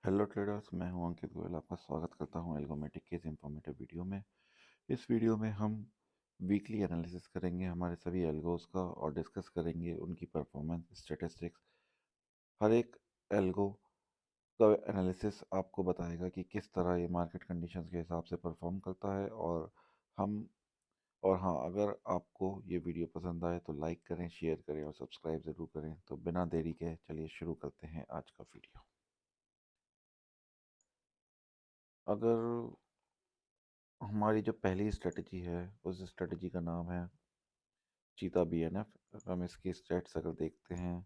Hello traders, मैं हूं अंकित गोयल। आपका स्वागत करता हूं एल्गोमेटिक के इस इंफॉर्मेटिव वीडियो में। इस वीडियो में हम वीकली एनालिसिस करेंगे हमारे सभी एल्गोस का और डिस्कस करेंगे उनकी परफॉर्मेंस स्टैटिस्टिक्स। हर एक एल्गो का एनालिसिस आपको बताएगा कि किस तरह ये मार्केट कंडीशंस के हिसाब से परफॉर्म करता है। हम और हाँ, अगर आपको ये वीडियो पसंद आए तो लाइक करें, शेयर करें और सब्सक्राइब ज़रूर करें। तो बिना देरी के चलिए शुरू करते हैं आज का वीडियो। अगर हमारी जो पहली स्ट्रेटजी है उस स्ट्रेटजी का नाम है चीता बीएनएफ। अगर हम इसकी स्टेट्स अगर देखते हैं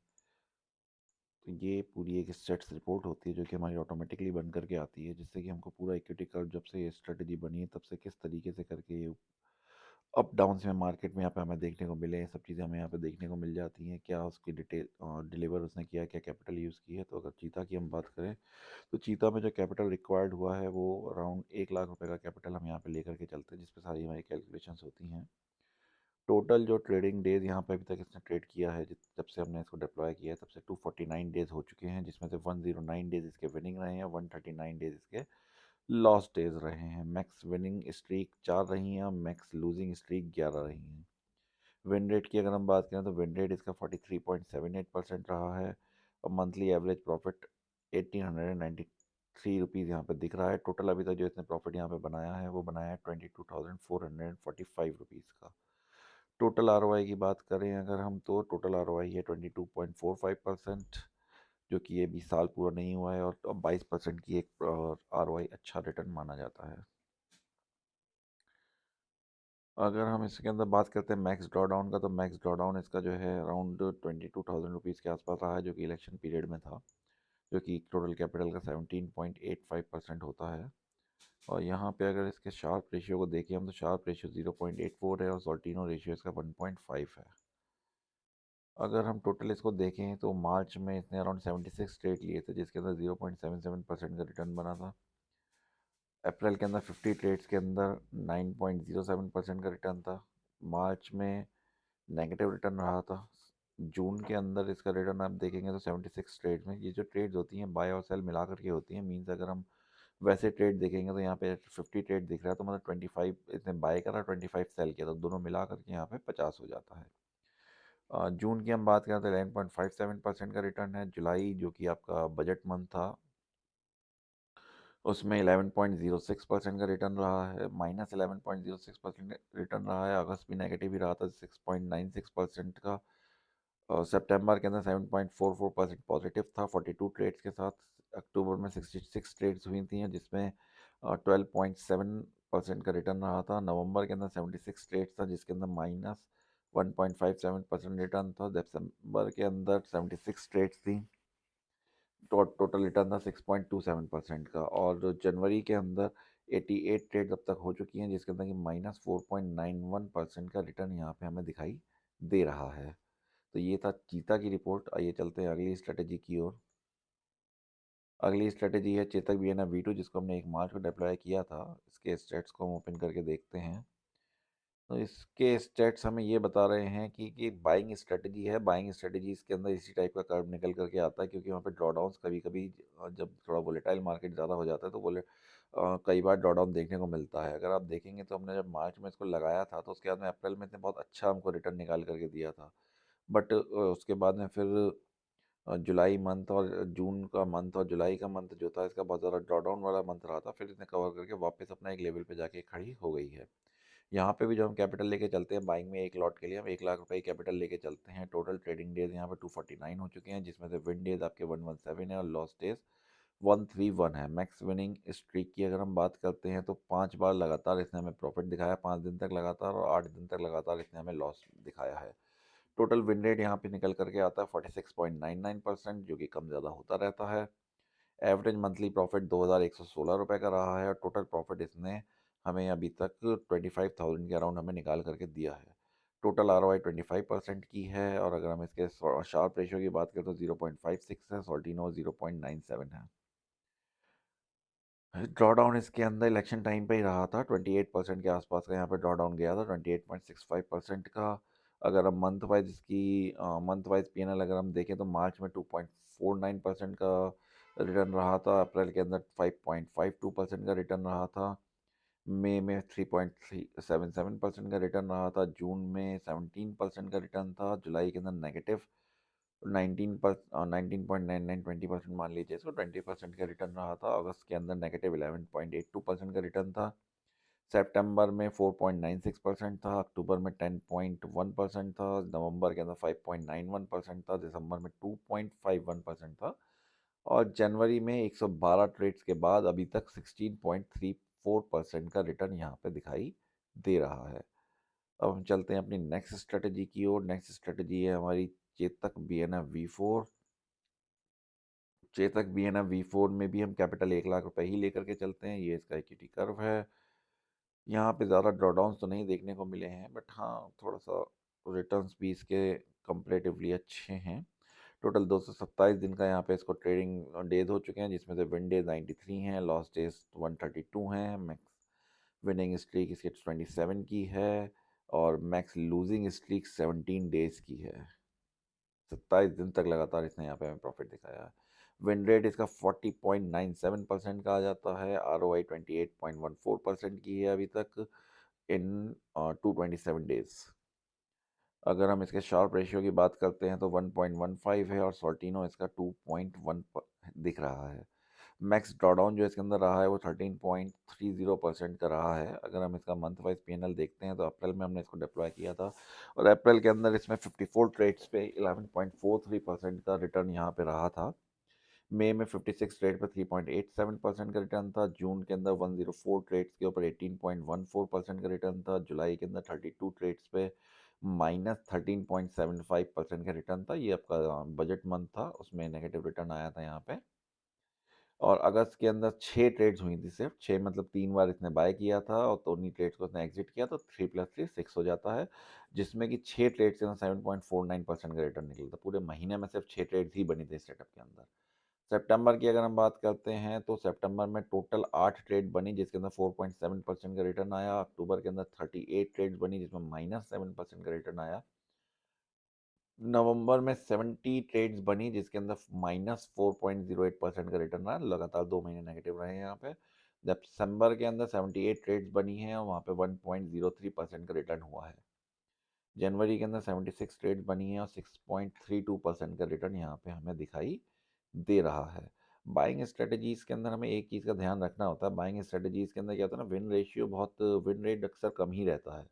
तो ये पूरी एक स्टेट्स रिपोर्ट होती है जो कि हमारी ऑटोमेटिकली बन करके आती है, जिससे कि हमको पूरा इक्विटी कर्व जब से ये स्ट्रेटजी बनी है तब से किस तरीके से करके ये अप डाउन्स में मार्केट में यहाँ पे हमें देखने को मिले, ये सब चीज़ें हमें यहाँ पे देखने को मिल जाती हैं। क्या उसकी डिटेल डिलीवर उसने किया, क्या कैपिटल यूज़ की है। तो अगर चीता की हम बात करें तो चीता में जो कैपिटल रिक्वायर्ड हुआ है वो अराउंड 1 लाख रुपए का कैपिटल हम यहाँ पे लेकर के चलते हैं, जिसपे सारी हमारी कैलकुलेशंस होती हैं। टोटल जो ट्रेडिंग डेज यहाँ पे अभी तक इसने ट्रेड किया है, जब से हमने इसको डिप्लॉय किया है तब से 249 डेज हो चुके हैं, जिसमें से 109 डेज इसके विनिंग रहे हैं, 139 डेज इसके लॉस डेज रहे हैं। मैक्स विनिंग स्ट्रीक 4 रही हैं और मैक्स लूजिंग स्ट्रीक 11 रही हैं। विन रेट की अगर हम बात करें तो विन रेट इसका 43.78% रहा है और मंथली एवरेज प्रॉफिट 1893 रुपीज़ यहाँ पे दिख रहा है। टोटल अभी तक जो इसने प्रॉफिट यहाँ पे बनाया है वो बनाया है 22,445 रुपीज़ का। टोटल आरओआई की बात करें अगर हम तो टोटल आरओआई है 22.45%, जो कि ये 20 साल पूरा नहीं हुआ है और 22% की एक आरओआई अच्छा रिटर्न माना जाता है। अगर हम इसके अंदर बात करते हैं मैक्स ड्रॉडाउन का, तो मैक्स ड्रॉडाउन इसका जो है अराउंड 22,000 रुपीज़ के आसपास रहा है, जो कि इलेक्शन पीरियड में था, जो कि टोटल कैपिटल का 17.85% होता है। और यहाँ पे अगर इसके शार्प रेशियो को देखें हम तो शार्प रेशियो 0.84 है और सॉल्टिनो रेशियो इसका 1.5 है। अगर हम टोटल इसको देखें तो मार्च में इसने अराउंड 76 ट्रेड लिए थे, जिसके अंदर 0.77% का रिटर्न बना था। अप्रैल के अंदर 50 ट्रेड्स के अंदर 9.07% का रिटर्न था। मार्च में नेगेटिव रिटर्न रहा था। जून के अंदर इसका रिटर्न आप देखेंगे तो 76 ट्रेड में, ये जो ट्रेड्स होती हैं बाय और सेल मिला करके होती हैं। मीन्स अगर हम वैसे ट्रेड देखेंगे तो यहाँ पे 50 ट्रेड दिख रहा है, तो मतलब 25 इसने बाय करा, 25 सेल किया, तो दोनों मिला करके यहाँ पे 50 हो जाता है। जून की हम बात करें तो 11.57% का रिटर्न है। जुलाई जो कि आपका बजट मंथ था उसमें 11.06% का रिटर्न रहा है, -11.06% रिटर्न रहा है। अगस्त भी नेगेटिव ही रहा था 6.96% का। सितंबर के अंदर 7.44% पॉजिटिव था 42 ट्रेड्स के साथ। अक्टूबर में 66 ट्रेड्स हुई थी जिसमें 12.7% का रिटर्न रहा था। नवंबर के अंदर 76 ट्रेड्स था जिसके अंदर -1.57% रिटर्न था। दिसंबर के अंदर 76 ट्रेड्स थी, टोटल रिटर्न था 6.27% का। और जो जनवरी के अंदर 88 ट्रेड अब तक हो चुकी हैं, जिसके अंदर कि -4.91% का रिटर्न यहाँ पे हमें दिखाई दे रहा है। तो ये था चीता की रिपोर्ट। आइए चलते हैं अगली स्ट्रेटेजी की ओर। अगली स्ट्रेटेजी है चेतक बीएनएफ V2, जिसको हमने 1 मार्च को डिप्लॉय किया था। इसके स्टेट्स को हम ओपन करके देखते हैं तो इसके स्टेट्स हमें ये बता रहे हैं कि बाइंग स्ट्रेटजी है। बाइंग स्ट्रेटजी इसके अंदर इसी टाइप का कर्व निकल करके आता है, क्योंकि वहाँ पे ड्रॉडाउन्स कभी कभी जब थोड़ा वोलेटाइल मार्केट ज़्यादा हो जाता है तो कई बार ड्रॉडाउन देखने को मिलता है। अगर आप देखेंगे तो हमने जब मार्च में इसको लगाया था तो उसके बाद में अप्रैल में इसने बहुत अच्छा हमको रिटर्न निकाल करके दिया था। बट उसके बाद में फिर जुलाई मंथ और जून का मंथ और जुलाई का मंथ जो था इसका बहुत ज़्यादा ड्रॉडाउन वाला मंथ रहा था। फिर इसने कवर करके वापस अपना एक लेवल पे जाके खड़ी हो गई है। यहाँ पे भी जब हम कैपिटल लेके चलते हैं बाइंग में, एक लॉट के लिए हम 1 लाख रुपए की कैपिटल लेके चलते हैं। टोटल ट्रेडिंग डेज यहाँ पे 249 हो चुके हैं, जिसमें से विन डेज आपके 117 है और लॉस डेज 131 है। मैक्स विनिंग स्ट्रीक की अगर हम बात करते हैं तो 5 बार लगातार इसने हमें प्रॉफिट दिखाया, 5 दिन तक लगातार, और 8 दिन तक लगातार इसने हमें लॉस दिखाया है। टोटल विन रेट यहाँ पे निकल करके आता है 46.99%, जो कि कम ज़्यादा होता रहता है। एवरेज मंथली प्रॉफिट 2,116 रुपये का रहा है और टोटल प्रॉफिट इसने हमें अभी तक 25,000 के अराउंड हमें निकाल करके दिया है। टोटल आरओआई 25% की है। और अगर हम इसके शार्प रेशियो की बात करें तो 0.56 है, सॉल्टिनो 0.97 है। ड्रॉडाउन इसके अंदर इलेक्शन टाइम पे ही रहा था, 28% के आसपास का यहाँ पे ड्रॉडाउन गया था, 28.65% का। अगर हम मंथ वाइज इसकी मंथ वाइज पीएनएल अगर हम देखें तो मार्च में 2.49% का रिटर्न रहा था, अप्रैल के अंदर 5.52% का रिटर्न रहा था, मई में 3.377% का रिटर्न रहा था, जून में 17% का रिटर्न था, जुलाई के अंदर नेगेटिव 19.99 मान लीजिए इसको 20% का रिटर्न रहा था, अगस्त के अंदर नेगेटिव 11.82% का रिटर्न था, सितंबर में 4.96% था, अक्टूबर में 10.1% था, नवंबर के अंदर 5.91% था, दिसंबर में 2.51% था, और जनवरी में 112 ट्रेड्स के बाद अभी तक 16.34% का रिटर्न यहाँ पे दिखाई दे रहा है। अब हम चलते हैं अपनी नेक्स्ट स्ट्रेटजी की ओर। नेक्स्ट स्ट्रेटजी है हमारी Chetak BNF V4। Chetak BNF V4 में भी हम कैपिटल 1 लाख रुपए ही लेकर के चलते हैं। ये इसका इक्विटी कर्व है। यहाँ पे ज़्यादा ड्रॉडाउन्स तो नहीं देखने को मिले हैं, बट हाँ थोड़ा सा रिटर्न्स भी इसके कंपेरेटिवली अच्छे हैं। टोटल 227 दिन का यहाँ पे इसको ट्रेडिंग डेज हो चुके हैं, जिसमें से विन डेज 93 हैं, लॉस डेज 132 हैं, मैक्स विनिंग स्ट्रीक इसकी 27 की है, और मैक्स लूजिंग स्ट्रीक 17 डेज की है। 27 दिन तक लगातार इसने यहाँ पे हमें प्रॉफिट दिखाया है। विन रेट इसका 40.97% का आ जाता है। ROI 28.14% की है अभी तक इन 227 डेज। अगर हम इसके शार्प रेशियो की बात करते हैं तो 1.15 है, और सॉल्टिनो इसका 2.1 दिख रहा है। मैक्स ड्रॉडाउन जो इसके अंदर रहा है वो 13.30% का रहा है। अगर हम इसका मंथ वाइज PNL देखते हैं तो अप्रैल में हमने इसको डिप्लॉय किया था, और अप्रैल के अंदर इसमें 54 ट्रेड्स पे 11.43% का रिटर्न यहाँ पे रहा था। मई में 56 ट्रेड पे 3.87% का रिटर्न था, जून के अंदर 104 ट्रेड्स के ऊपर 18.14% का रिटर्न था, जुलाई के अंदर 32 ट्रेड्स पे -13.75% का रिटर्न था। ये आपका बजट मंथ था, उसमें नेगेटिव रिटर्न आया था यहाँ पे। और अगस्त के अंदर 6 ट्रेड्स हुई थी, सिर्फ 6 मतलब 3 बार इसने बाय किया था, और तो उन्हीं ट्रेड्स को इसने एग्जिट किया, तो 3 + 3 6 हो जाता है, जिसमें कि 6 ट्रेड से 7.49% का रिटर्न निकला था। पूरे महीने में सिर्फ 6 ट्रेड्स ही बनी थी सेटअप के अंदर। सितंबर की अगर हम बात करते हैं तो सितंबर में टोटल 8 ट्रेड बनी, जिसके अंदर 4.7% का रिटर्न आया। अक्टूबर के अंदर 38 ट्रेड्स बनी, जिसमें -7% का रिटर्न आया। नवंबर में 70 ट्रेड्स बनी, जिसके अंदर -4.08% का रिटर्न आया। लगातार 2 महीने नेगेटिव रहे हैं यहाँ पे। जब दिसंबर के अंदर 78 ट्रेड्स बनी हैं, और वहाँ पे 1.03% का रिटर्न हुआ है। जनवरी के अंदर 76 ट्रेड्स बनी हैं, और 6.32% का रिटर्न यहाँ पे हमें दिखाई दे रहा है। बाइंग स्ट्रेटजीज़ के अंदर हमें एक चीज़ का ध्यान रखना होता है। बाइंग स्ट्रेटजीज़ के अंदर क्या होता है ना, विन रेट अक्सर कम ही रहता है,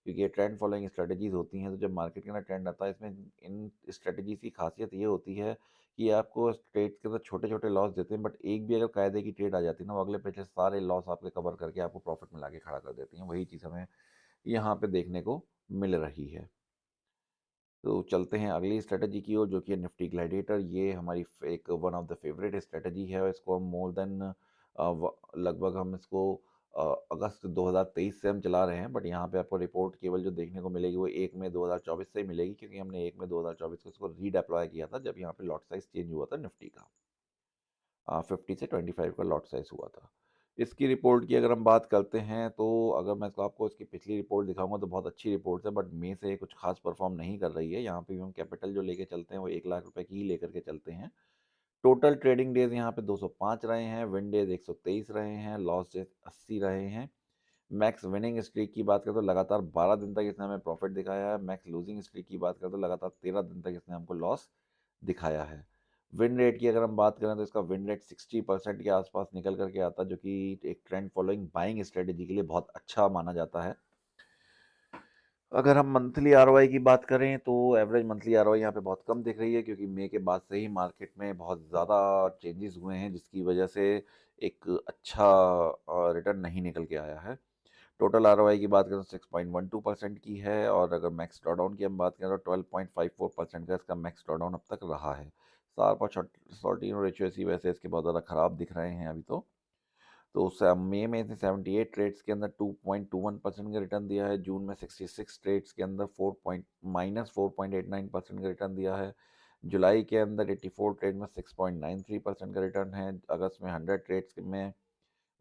क्योंकि ये ट्रेंड फॉलोइंग स्ट्रेटजीज़ होती हैं। तो जब मार्केट के अंदर ट्रेंड आता है, इसमें इन स्ट्रेटजीज़ की खासियत ये होती है कि आपको ट्रेड्स के अंदर छोटे-छोटे लॉस देते हैं, बट एक भी अगर कायदे की ट्रेड आ जाती है ना, वो अगले पिछले सारे लॉस आपके कवर करके आपको प्रॉफिट में लाके खड़ा कर देती हैं। वही चीज़ हमें यहाँ पे देखने को मिल रही है। तो चलते हैं अगली स्ट्रेटजी की ओर, जो कि है निफ्टी ग्लैडिएटर। ये हमारी एक one of the favourite strategy है। इसको हम मोर देन लगभग हम इसको अगस्त 2023 से हम चला रहे हैं, बट यहाँ पे आपको रिपोर्ट केवल जो देखने को मिलेगी वो 1 मई 2024 से ही मिलेगी, क्योंकि हमने 1 मई 2024 को इसको रीडेप्लॉय किया था, जब यहाँ पे लॉट साइज चेंज हुआ था निफ्टी का। 50 से 25 का लॉट साइज हुआ था। इसकी रिपोर्ट की अगर हम बात करते हैं तो अगर मैं इसको आपको इसकी पिछली रिपोर्ट दिखाऊंगा तो बहुत अच्छी रिपोर्ट है, बट मई से कुछ खास परफॉर्म नहीं कर रही है। यहाँ पे भी हम कैपिटल जो लेके चलते हैं वो 1 लाख रुपए की ही लेकर के चलते हैं। टोटल ट्रेडिंग डेज यहाँ पे 205 रहे हैं, विन डेज 123 रहे हैं, लॉस डेज 80 रहे हैं। मैक्स विनिंग स्ट्रीक की बात करें तो लगातार 12 दिन तक इसने हमें प्रॉफिट दिखाया है। मैक्स लूजिंग स्ट्रीक की बात करें तो लगातार 13 दिन तक इसने हमको लॉस दिखाया है। विन रेट की अगर हम बात करें तो इसका विन रेट 60% के आसपास निकल करके आता है, जो कि एक ट्रेंड फॉलोइंग बाइंग स्ट्रेटजी के लिए बहुत अच्छा माना जाता है। अगर हम मंथली ROI की बात करें तो एवरेज मंथली ROI यहाँ पे बहुत कम दिख रही है, क्योंकि मई के बाद से ही मार्केट में बहुत ज़्यादा चेंजेस हुए हैं, जिसकी वजह से एक अच्छा रिटर्न नहीं निकल के आया है। टोटल ROI की बात करें तो 6.12% की है, और अगर मैक्स ड्रॉडाउन की हम बात करें तो 12.54% का इसका मैक्स ड्रॉडाउन अब तक रहा है। शार्प और शॉर्टिनो रेशियो इसी वजह से इसके बहुत ज़्यादा ख़राब दिख रहे हैं अभी तो मई में इसने 78 ट्रेड्स के अंदर 2.21% का रिटर्न दिया है, जून में 66 ट्रेड्स के अंदर -4.89% का रिटर्न दिया है, जुलाई के अंदर 84 ट्रेड में 6.93% का रिटर्न है, अगस्त में 100 ट्रेड्स में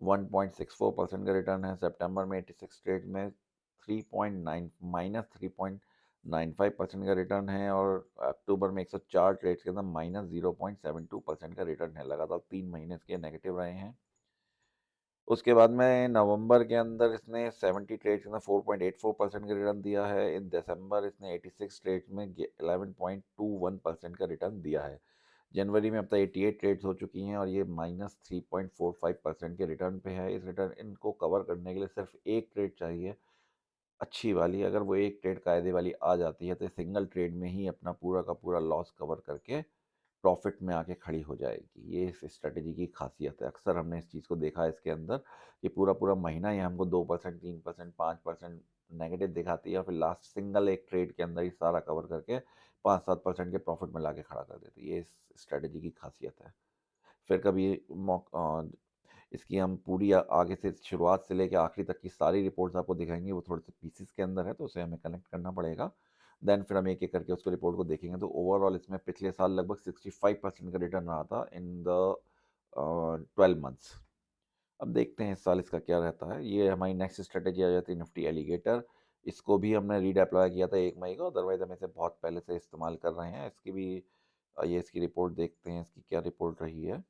1.64% का रिटर्न है, सितंबर में 86 ट्रेड में 3.9 -3 0.95% का रिटर्न है, और अक्टूबर में 104 ट्रेड्स के अंदर -0.72% का रिटर्न है। लगातार 3 महीने इसके नेगेटिव रहे हैं। उसके बाद में नवंबर के अंदर इसने 70 ट्रेड्स के अंदर 4.84% का रिटर्न दिया है। इन दिसंबर इसने 86 ट्रेड्स में 11.21% का रिटर्न दिया है। जनवरी में अब तक 88 ट्रेड्स हो चुकी हैं और ये -3.45% के रिटर्न पे है। इस रिटर्न इनको कवर करने के लिए सिर्फ एक ट्रेड चाहिए अच्छी वाली। अगर वो एक ट्रेड कायदे वाली आ जाती है तो सिंगल ट्रेड में ही अपना पूरा का पूरा लॉस कवर करके प्रॉफिट में आके खड़ी हो जाएगी। ये इस स्ट्रेटजी की खासियत है। अक्सर हमने इस चीज़ को देखा है इसके अंदर कि पूरा पूरा महीना ही हमको 2%, 3%, 5% नेगेटिव दिखाती है और फिर लास्ट सिंगल एक ट्रेड के अंदर ही सारा कवर करके 5-7% के प्रॉफिट में लाके खड़ा कर देती है। ये इस स्ट्रेटजी की खासियत है। फिर कभी इसकी हम पूरी आगे से शुरुआत से लेकर आखिरी तक की सारी रिपोर्ट्स आपको दिखाएंगे। वो थोड़े से पीसेस के अंदर है तो उसे हमें कनेक्ट करना पड़ेगा। देन फिर हम एक एक करके उसको रिपोर्ट को देखेंगे। तो ओवरऑल इसमें पिछले साल लगभग 65% का रिटर्न रहा था इन द 12 मंथ्स। अब देखते हैं इस साल इसका क्या रहता है। ये हमारी नेक्स्ट स्ट्रेटेजी आ जाती है निफ्टी एलिगेटर। इसको भी हमने रीडेप्लॉय किया था 1 मई को, अदरवाइज हम इसे बहुत पहले से इस्तेमाल कर रहे हैं। इसकी भी ये इसकी रिपोर्ट देखते हैं, इसकी क्या रिपोर्ट रही है।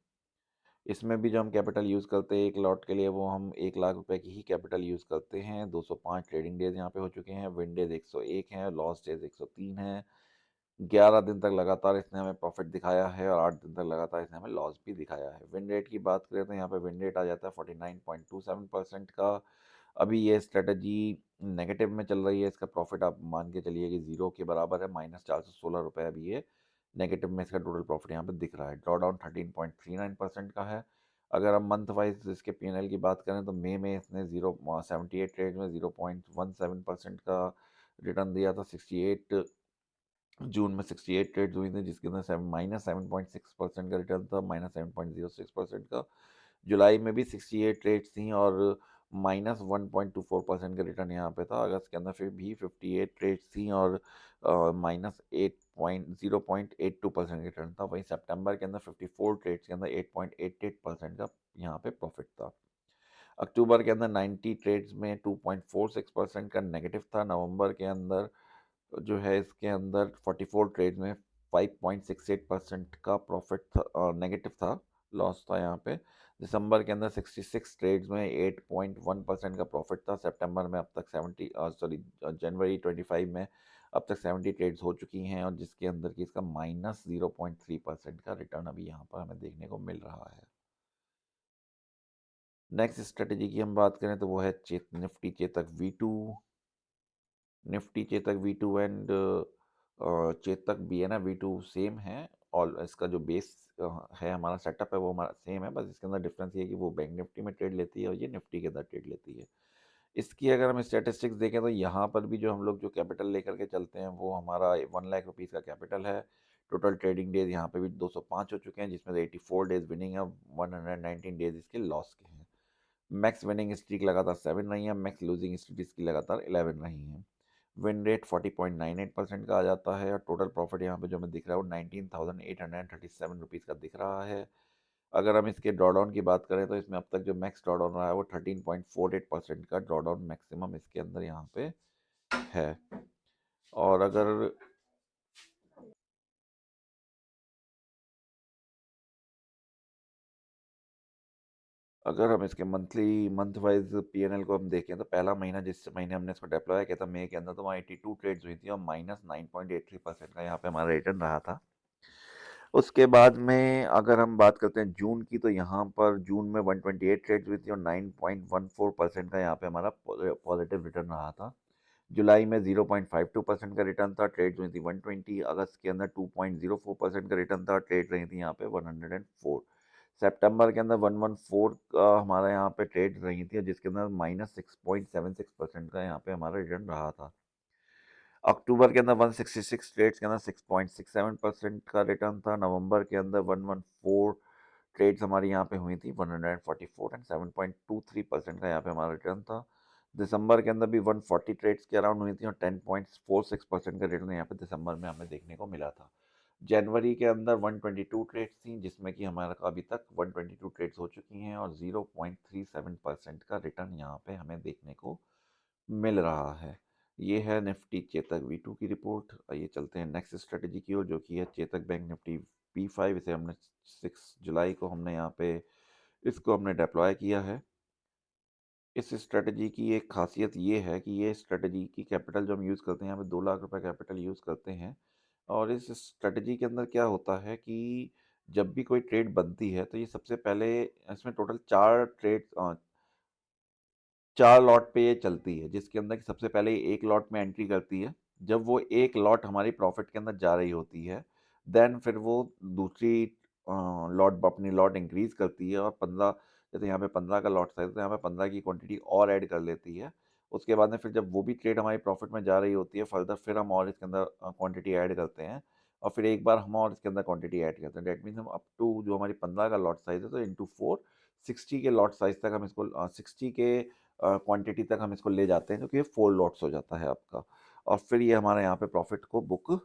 इसमें भी जो हम कैपिटल यूज़ करते हैं एक लॉट के लिए, वो हम 1 लाख रुपए की ही कैपिटल यूज़ करते हैं। 205 ट्रेडिंग डेज यहाँ पे हो चुके हैं। विन डेज 101 हैं, लॉस डेज 103 हैं। 11 दिन तक लगातार इसने हमें प्रॉफिट दिखाया है और 8 दिन तक लगातार इसने हमें लॉस भी दिखाया है। विन रेट की बात करें तो यहाँ पे विन रेट आ जाता है 49.27% का। अभी ये स्ट्रेटजी नेगेटिव में चल रही है। इसका प्रॉफिट आप मान के चलिए कि ज़ीरो के बराबर है, -416 रुपये अभी ये नेगेटिव में इसका टोटल प्रॉफिट यहाँ पे दिख रहा है। ड्रॉ डाउन 13.39% का है। अगर हम मंथ वाइज इसके P&L की बात करें तो मई में इसने 78 ट्रेड में 0.17% का रिटर्न दिया था। 68 जून में 68 ट्रेड्स हुई थी जिसके अंदर -7.6% का रिटर्न था, -7.06% का। जुलाई में भी 68 ट्रेड्स थी और -1.24% का रिटर्न यहाँ पे था। अगस्त के अंदर फिर भी 58 ट्रेड्स थी और -0.82% का रिटर्न था। वहीं सितंबर के अंदर 54 ट्रेड्स के अंदर 8.88% का यहाँ पे प्रॉफिट था। अक्टूबर के अंदर 90 ट्रेड्स में 2.46% का नेगेटिव था। नवंबर के अंदर जो है इसके अंदर 44 ट्रेड में 5.68% का प्रॉफिट था, नेगेटिव था, लॉस था यहाँ पे। दिसंबर के अंदर 66 ट्रेड्स में 8.1% का प्रॉफिट था। सितंबर में अब तक जनवरी 25 में अब तक 70 ट्रेड्स हो चुकी हैं और जिसके अंदर की इसका -0.3% का रिटर्न अभी यहाँ पर हमें देखने को मिल रहा है। नेक्स्ट स्ट्रेटेजी की हम बात करें तो वो है Nifty Chetak V2। Nifty Chetak V2 and Chetak भी है ना, V2 सेम है। और इसका जो बेस है, हमारा सेटअप है, वो हमारा सेम है। बस इसके अंदर डिफरेंस ये है कि वो बैंक निफ्टी में ट्रेड लेती है और ये निफ्टी के अंदर ट्रेड लेती है। इसकी अगर हम स्टैटिस्टिक्स देखें तो यहाँ पर भी जो हम लोग जो कैपिटल लेकर के चलते हैं वो हमारा 1 लाख रुपीज़ का कैपिटल है। टोटल ट्रेडिंग डेज यहाँ पे भी 205 हो चुके हैं जिसमें से 84 डेज विनिंग है, 119 डेज इसके लॉस के हैं। मैक्स विनिंग स्ट्रीक लगातार 7 रही है, मैक्स लूजिंग स्ट्रीक इसकी लगातार 11 रही हैं। विन रेट 40.98% का आ जाता है और टोटल प्रॉफिट यहाँ पे जो हमें दिख रहा है वो 19,837 रुपीज़ का दिख रहा है। अगर हम इसके ड्रॉडाउन की बात करें तो इसमें अब तक जो मैक्स ड्रॉडाउन रहा है वो 13.48% का ड्रॉडाउन मैक्सिमम इसके अंदर यहाँ पे है। और अगर हम इसके मंथ वाइज P&L को हम देखें तो पहला महीना जिस महीने हमने इसको डिप्लॉय किया था मई के अंदर, तो वहाँ 82 ट्रेड्स हुई थी और -9.83% का यहाँ पे हमारा रिटर्न रहा था। उसके बाद में अगर हम बात करते हैं जून की तो यहाँ पर जून में 128 ट्रेड्स हुई थी और 9.14% का यहाँ पे हमारा पॉजिटिव रिटर्न रहा था। जुलाई में 0.52% का रिटर्न था, ट्रेड्स हुई थी 120। अगस्त के अंदर 2.04% का रिटर्न था, ट्रेड रही थी यहाँ पे 104। सितंबर के अंदर 114 का हमारा यहाँ पे ट्रेड रही थी जिसके अंदर -6.76% का यहाँ पे हमारा रिटर्न रहा था। अक्टूबर के अंदर 166 ट्रेड्स के अंदर 6.67% का रिटर्न था। नवंबर के अंदर 114 ट्रेड्स हमारी यहाँ पे हुई थी 144 एंड 7.23% का यहाँ पे हमारा रिटर्न था। दिसंबर के अंदर भी 140 ट्रेड्स के अराउंड हुई थी और 10.46% का रिटर्न यहाँ पे दिसंबर में हमें देखने को मिला था। जनवरी के अंदर 122 ट्रेड्स थी जिसमें कि हमारा अभी तक 122 ट्रेड्स हो चुकी हैं और 0.37% का रिटर्न यहाँ पे हमें देखने को मिल रहा है। ये है निफ्टी चेतक V2 की रिपोर्ट। आइए चलते हैं नेक्स्ट स्ट्रेटजी की ओर, जो कि है चेतक बैंक निफ्टी P5। इसे हमने 6 जुलाई को हमने यहाँ पे इसको हमने डिप्लॉय किया है। इस स्ट्रेटजी की एक खासियत ये है कि ये स्ट्रेटजी की कैपिटल जो हम यूज़ करते हैं, यहाँ पे 2 लाख रुपए कैपिटल यूज़ करते हैं। और इस स्ट्रेटजी के अंदर क्या होता है कि जब भी कोई ट्रेड बनती है तो ये सबसे पहले इसमें टोटल 4 लॉट पे ये चलती है, जिसके अंदर कि सबसे पहले एक लॉट में एंट्री करती है। जब वो एक लॉट हमारी प्रॉफिट के अंदर जा रही होती है, देन फिर वो दूसरी लॉट अपनी लॉट इंक्रीज करती है और 15, जैसे यहाँ पे 15 का लॉट साइज, तो यहाँ पे 15 की क्वांटिटी और ऐड कर लेती है। उसके बाद में फिर जब वो भी ट्रेड हमारी प्रॉफिट में जा रही होती है फर्दर, फिर हम और इसके अंदर क्वांटिटी ऐड करते हैं और फिर एक बार हम और इसके अंदर क्वांटिटी ऐड करते हैं। डेट मीन्स हम अप टू जो हमारी 15 का लॉट साइज है तो इंटू 4 60 के लॉट साइज तक हम इसको 60 के क्वांटिटी तक हम इसको ले जाते हैं, जो कि ये 4 लॉट्स हो जाता है आपका। और फिर ये हमारे यहाँ पे प्रॉफिट को बुक,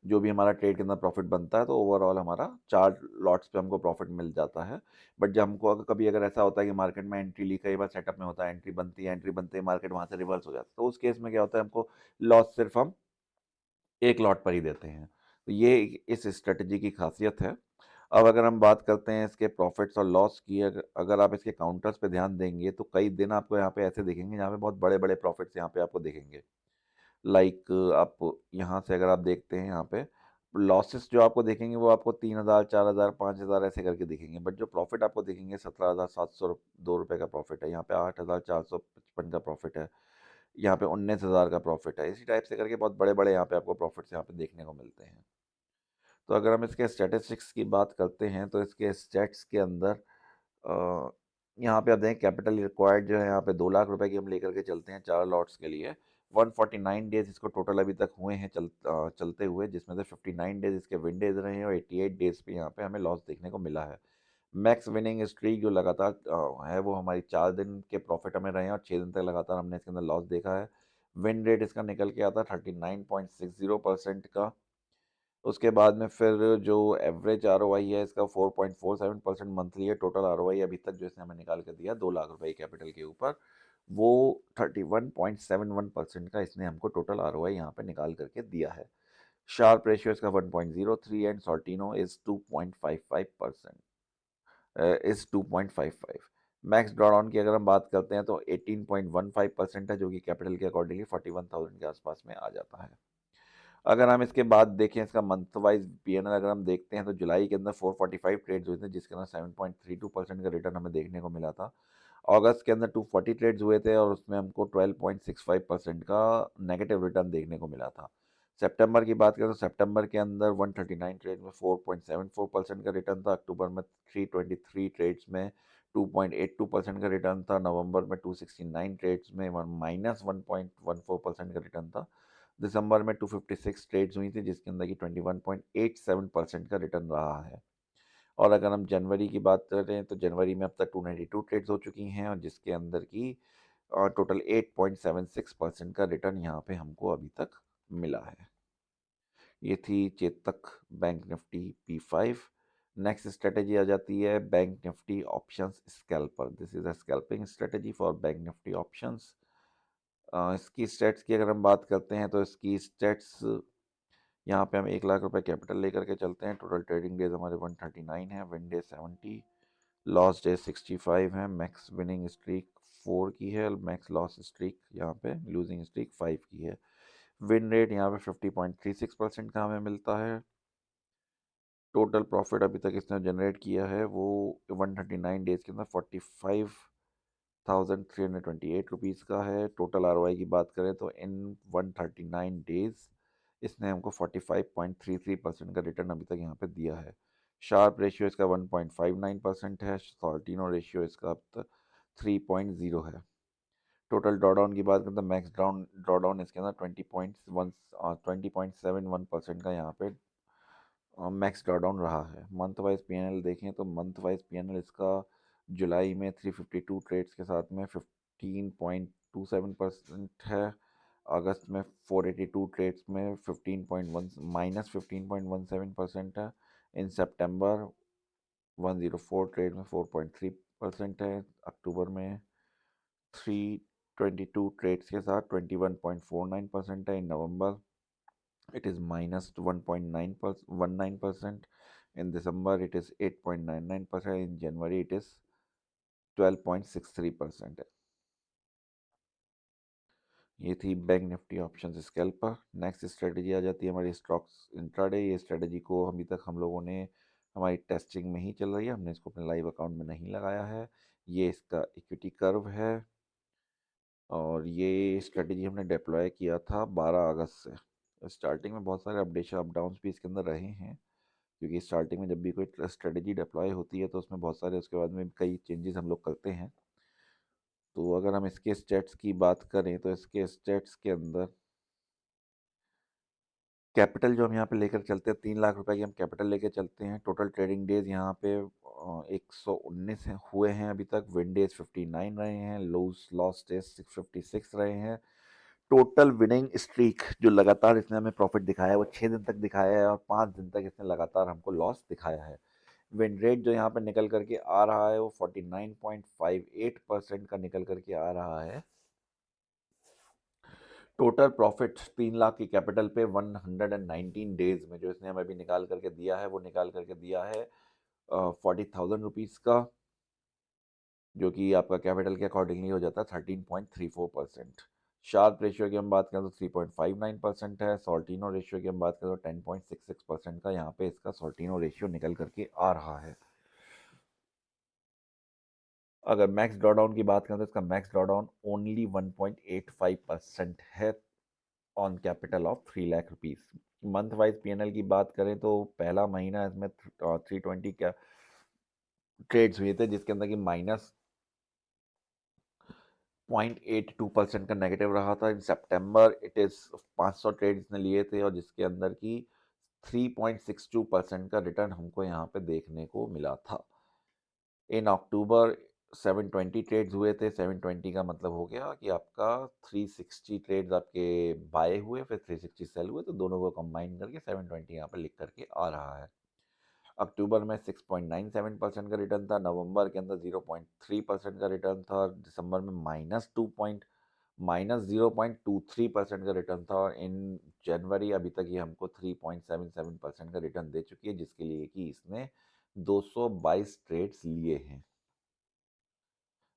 जो भी हमारा ट्रेड के अंदर प्रॉफिट बनता है, तो ओवरऑल हमारा 4 लॉट्स पे हमको प्रॉफिट मिल जाता है। बट जब हमको अगर ऐसा होता है कि मार्केट में एंट्री ली, कई बार सेटअप में होता है एंट्री बनती है मार्केट वहाँ से रिवर्स हो जाता है, तो उस केस में क्या होता है, हमको लॉस सिर्फ हम एक लॉट पर ही देते हैं। तो ये इस स्ट्रेटजी की खासियत है। अब अगर हम बात करते हैं इसके प्रॉफिट्स और लॉस की, अगर अगर आप इसके काउंटर्स पे ध्यान देंगे तो कई दिन आपको यहाँ पे ऐसे दिखेंगे जहाँ पे बहुत बड़े बड़े प्रॉफिट्स यहाँ पे आपको दिखेंगे। लाइक आप यहाँ से अगर आप देखते हैं, यहाँ पे लॉसेस जो आपको देखेंगे वो आपको 3,000, 4,000, 5,000 ऐसे करके दिखेंगे। बट जो प्रॉफिट आपको दिखेंगे 17,702 रुपये का प्रॉफिट है, यहाँ पे 8,455 का प्रॉफिट है, यहाँ पे 19,000 का प्रॉफिट है। इसी टाइप से करके बहुत बड़े बड़े यहाँ पे आपको प्रॉफिट्स यहाँ पे देखने को मिलते हैं। तो अगर हम इसके स्टैटिस्टिक्स की बात करते हैं तो इसके स्टैट्स के अंदर अ, यहाँ पे आप देखें कैपिटल रिक्वायर्ड जो है यहाँ पे 2 लाख रुपए की हम लेकर के चलते हैं 4 लॉट्स के लिए। 149 डेज इसको टोटल अभी तक हुए हैं चलते हुए, जिसमें से 59 डेज इसके विन डेज रहे हैं और 88 डेज पे यहाँ पे हमें लॉस देखने को मिला है। मैक्स विनिंग स्ट्रीक जो लगातार है वो हमारी 4 दिन के प्रॉफिट हमें रहे हैं और 6 दिन तक लगातार हमने इसके अंदर लॉस देखा है। विन रेट इसका निकल के आता है 39.60% का। उसके बाद में फिर जो एवरेज आरओआई है इसका 4.47% मंथली है। टोटल आरओआई अभी तक जो इसने हमें निकाल कर दिया 2 लाख रुपए कैपिटल के ऊपर, वो 31.71% का इसने हमको टोटल आरओआई यहाँ पे निकाल करके दिया है। शार्प रेशियो इसका 1.03 and Sortino is 2.55%, is 2.55। Max drawdown की अगर हम बात करते हैं तो 18.15% है, जो कि कैपिटल के अकॉर्डिंगली 41,000 के आसपास में आ जाता है। अगर हम इसके बाद देखें इसका मंथ वाइज पीएनएल अगर हम देखते हैं तो जुलाई के अंदर 445 ट्रेड्स हुए थे, जिसके अंदर 7.32% का रिटर्न हमें देखने को मिला था। अगस्त के अंदर 240 ट्रेड्स हुए थे और उसमें हमको 12.65% का नेगेटिव रिटर्न देखने को मिला था। सितंबर की बात करें तो सितंबर के अंदर 139 ट्रेड में 4.74% का रिटर्न था। अक्टूबर में 323 ट्रेड्स में 2.82% का रिटर्न था। नवंबर में 269 ट्रेड्स में -1.14% का रिटर्न था। दिसंबर में 256 ट्रेड्स हुई थी, जिसके अंदर की 21.87% का रिटर्न रहा है। और अगर हम जनवरी की बात करें तो जनवरी में अब तक 292 ट्रेड्स हो चुकी हैं और जिसके अंदर की टोटल 8.76% का रिटर्न यहाँ पे हमको अभी तक मिला है। ये थी Chetak bank Nifty P5। Next strategy आ जाती है bank Nifty options scalper. This is a scalping strategy for bank Nifty options. इसकी स्टेट्स की अगर हम बात करते हैं तो इसकी स्टेट्स यहाँ पे हम 1 लाख रुपए कैपिटल लेकर के चलते हैं। टोटल ट्रेडिंग डेज हमारे 139 है, विन डे 70, लॉस डे 65 है, मैक्स विनिंग स्ट्रीक 4 की है, मैक्स लॉस स्ट्रीक यहाँ पे लूजिंग स्ट्रीक 5 की है। विन रेट यहाँ पे 50.36% का हमें मिलता है। टोटल प्रॉफिट अभी तक इसने जनरेट किया है वो 139 डेज के अंदर 45,328 रुपीज़ का है। टोटल आरओआई की बात करें तो इन 139 डेज इसने हमको 45.33% का रिटर्न अभी तक यहाँ पे दिया है। शार्प रेशियो इसका 1.59% है। सॉल्टिनो रेशियो इसका अब तक 3.0 है। टोटल ड्रॉडाउन की बात करें तो मैक्स ड्रॉडाउन इसके अंदर 20.71% का यहाँ पे मैक्स ड्रॉडाउन रहा है। मंथ वाइज पीएनएल देखें तो मंथ वाइज पीएनएल इसका जुलाई में 352 ट्रेड्स के साथ में 15.27% है। अगस्त में 482 ट्रेड्स में 15.17% है। इन सितंबर 104 ट्रेड में 4.3% है। अक्टूबर में 3 22 ट्रेड्स के साथ 21.49% है। In November it is -1.19%। In December it is 8.99%। In January it is 12.63% है। ये थी bank Nifty options scalper. Next strategy आ जाती है हमारी स्टॉक्स इंट्राडे। ये स्ट्रेटजी को अभी तक हम लोगों ने हमारी टेस्टिंग में ही चल रही है, हमने इसको अपने लाइव अकाउंट में नहीं लगाया है। ये इसका इक्विटी कर्व है और ये स्ट्रेटजी हमने डिप्लॉय किया था 12 अगस्त से। स्टार्टिंग में बहुत सारे अपडेशन अप डाउन्स भी इसके अंदर रहे हैं, क्योंकि स्टार्टिंग में जब भी कोई स्ट्रेटजी डिप्लॉय होती है तो उसमें बहुत सारे उसके बाद में कई चेंजेस हम लोग करते हैं। तो अगर हम इसके स्टेट्स की बात करें तो इसके स्टेट्स के अंदर कैपिटल जो हम यहाँ पे लेकर चलते हैं 3 लाख रुपए की हम कैपिटल लेकर चलते हैं। टोटल ट्रेडिंग डेज यहाँ पे 119 हुए हैं अभी तक। विन डेज 59 रहे हैं। लॉस डेज 656 रहे हैं। टोटल विनिंग स्ट्रीक जो लगातार इसने हमें प्रॉफिट दिखाया है वो 6 दिन तक दिखाया है और 5 दिन तक इसने लगातार हमको लॉस दिखाया है। विन रेट जो यहाँ पे निकल करके आ रहा है वो 49.58% का निकल करके आ रहा है। टोटल प्रॉफिट 3 लाख की कैपिटल पे 119 डेज में जो इसने हमें अभी निकाल करके दिया है वो निकाल करके दिया है 40,000 रुपीज़ का, जो कि आपका कैपिटल के अकॉर्डिंगली हो जाता है 13.34%। शार्प रेशियो की हम बात करें तो 3.59% है। सॉल्टिनो रेशियो की हम बात करें तो 10.66% का यहाँ पे इसका सॉल्टिनो रेशियो निकल करके आ रहा है। अगर मैक्स ड्रॉडाउन की बात करें तो इसका मैक्स ड्रॉडाउन ओनली 1.85% है on capital of 3 lakh rupees. Month wise PNL की बात करें तो पहला महीना इसमें 320 क्या ट्रेड्स हुए थे, जिसके अंदर की -0.82% का नेगेटिव रहा था। इन सितंबर इट इज़ 500 ट्रेड्स ने लिए थे और जिसके अंदर की 3.62% का रिटर्न हमको यहाँ पे देखने को मिला था। इन अक्टूबर 720 ट्रेड्स हुए थे। 720 का मतलब हो गया कि आपका 360 ट्रेड्स आपके बाय हुए, फिर 360 सेल हुए, तो दोनों को कंबाइन करके 720 यहाँ पर लिख करके आ रहा है। अक्टूबर में 6.97% का रिटर्न था। नवंबर के अंदर 0.3% का रिटर्न था। दिसंबर में -0.23% का रिटर्न था। और इन जनवरी अभी तक ये हमको 3.77% का रिटर्न दे चुकी है, जिसके लिए कि इसने 222 ट्रेड्स लिए हैं।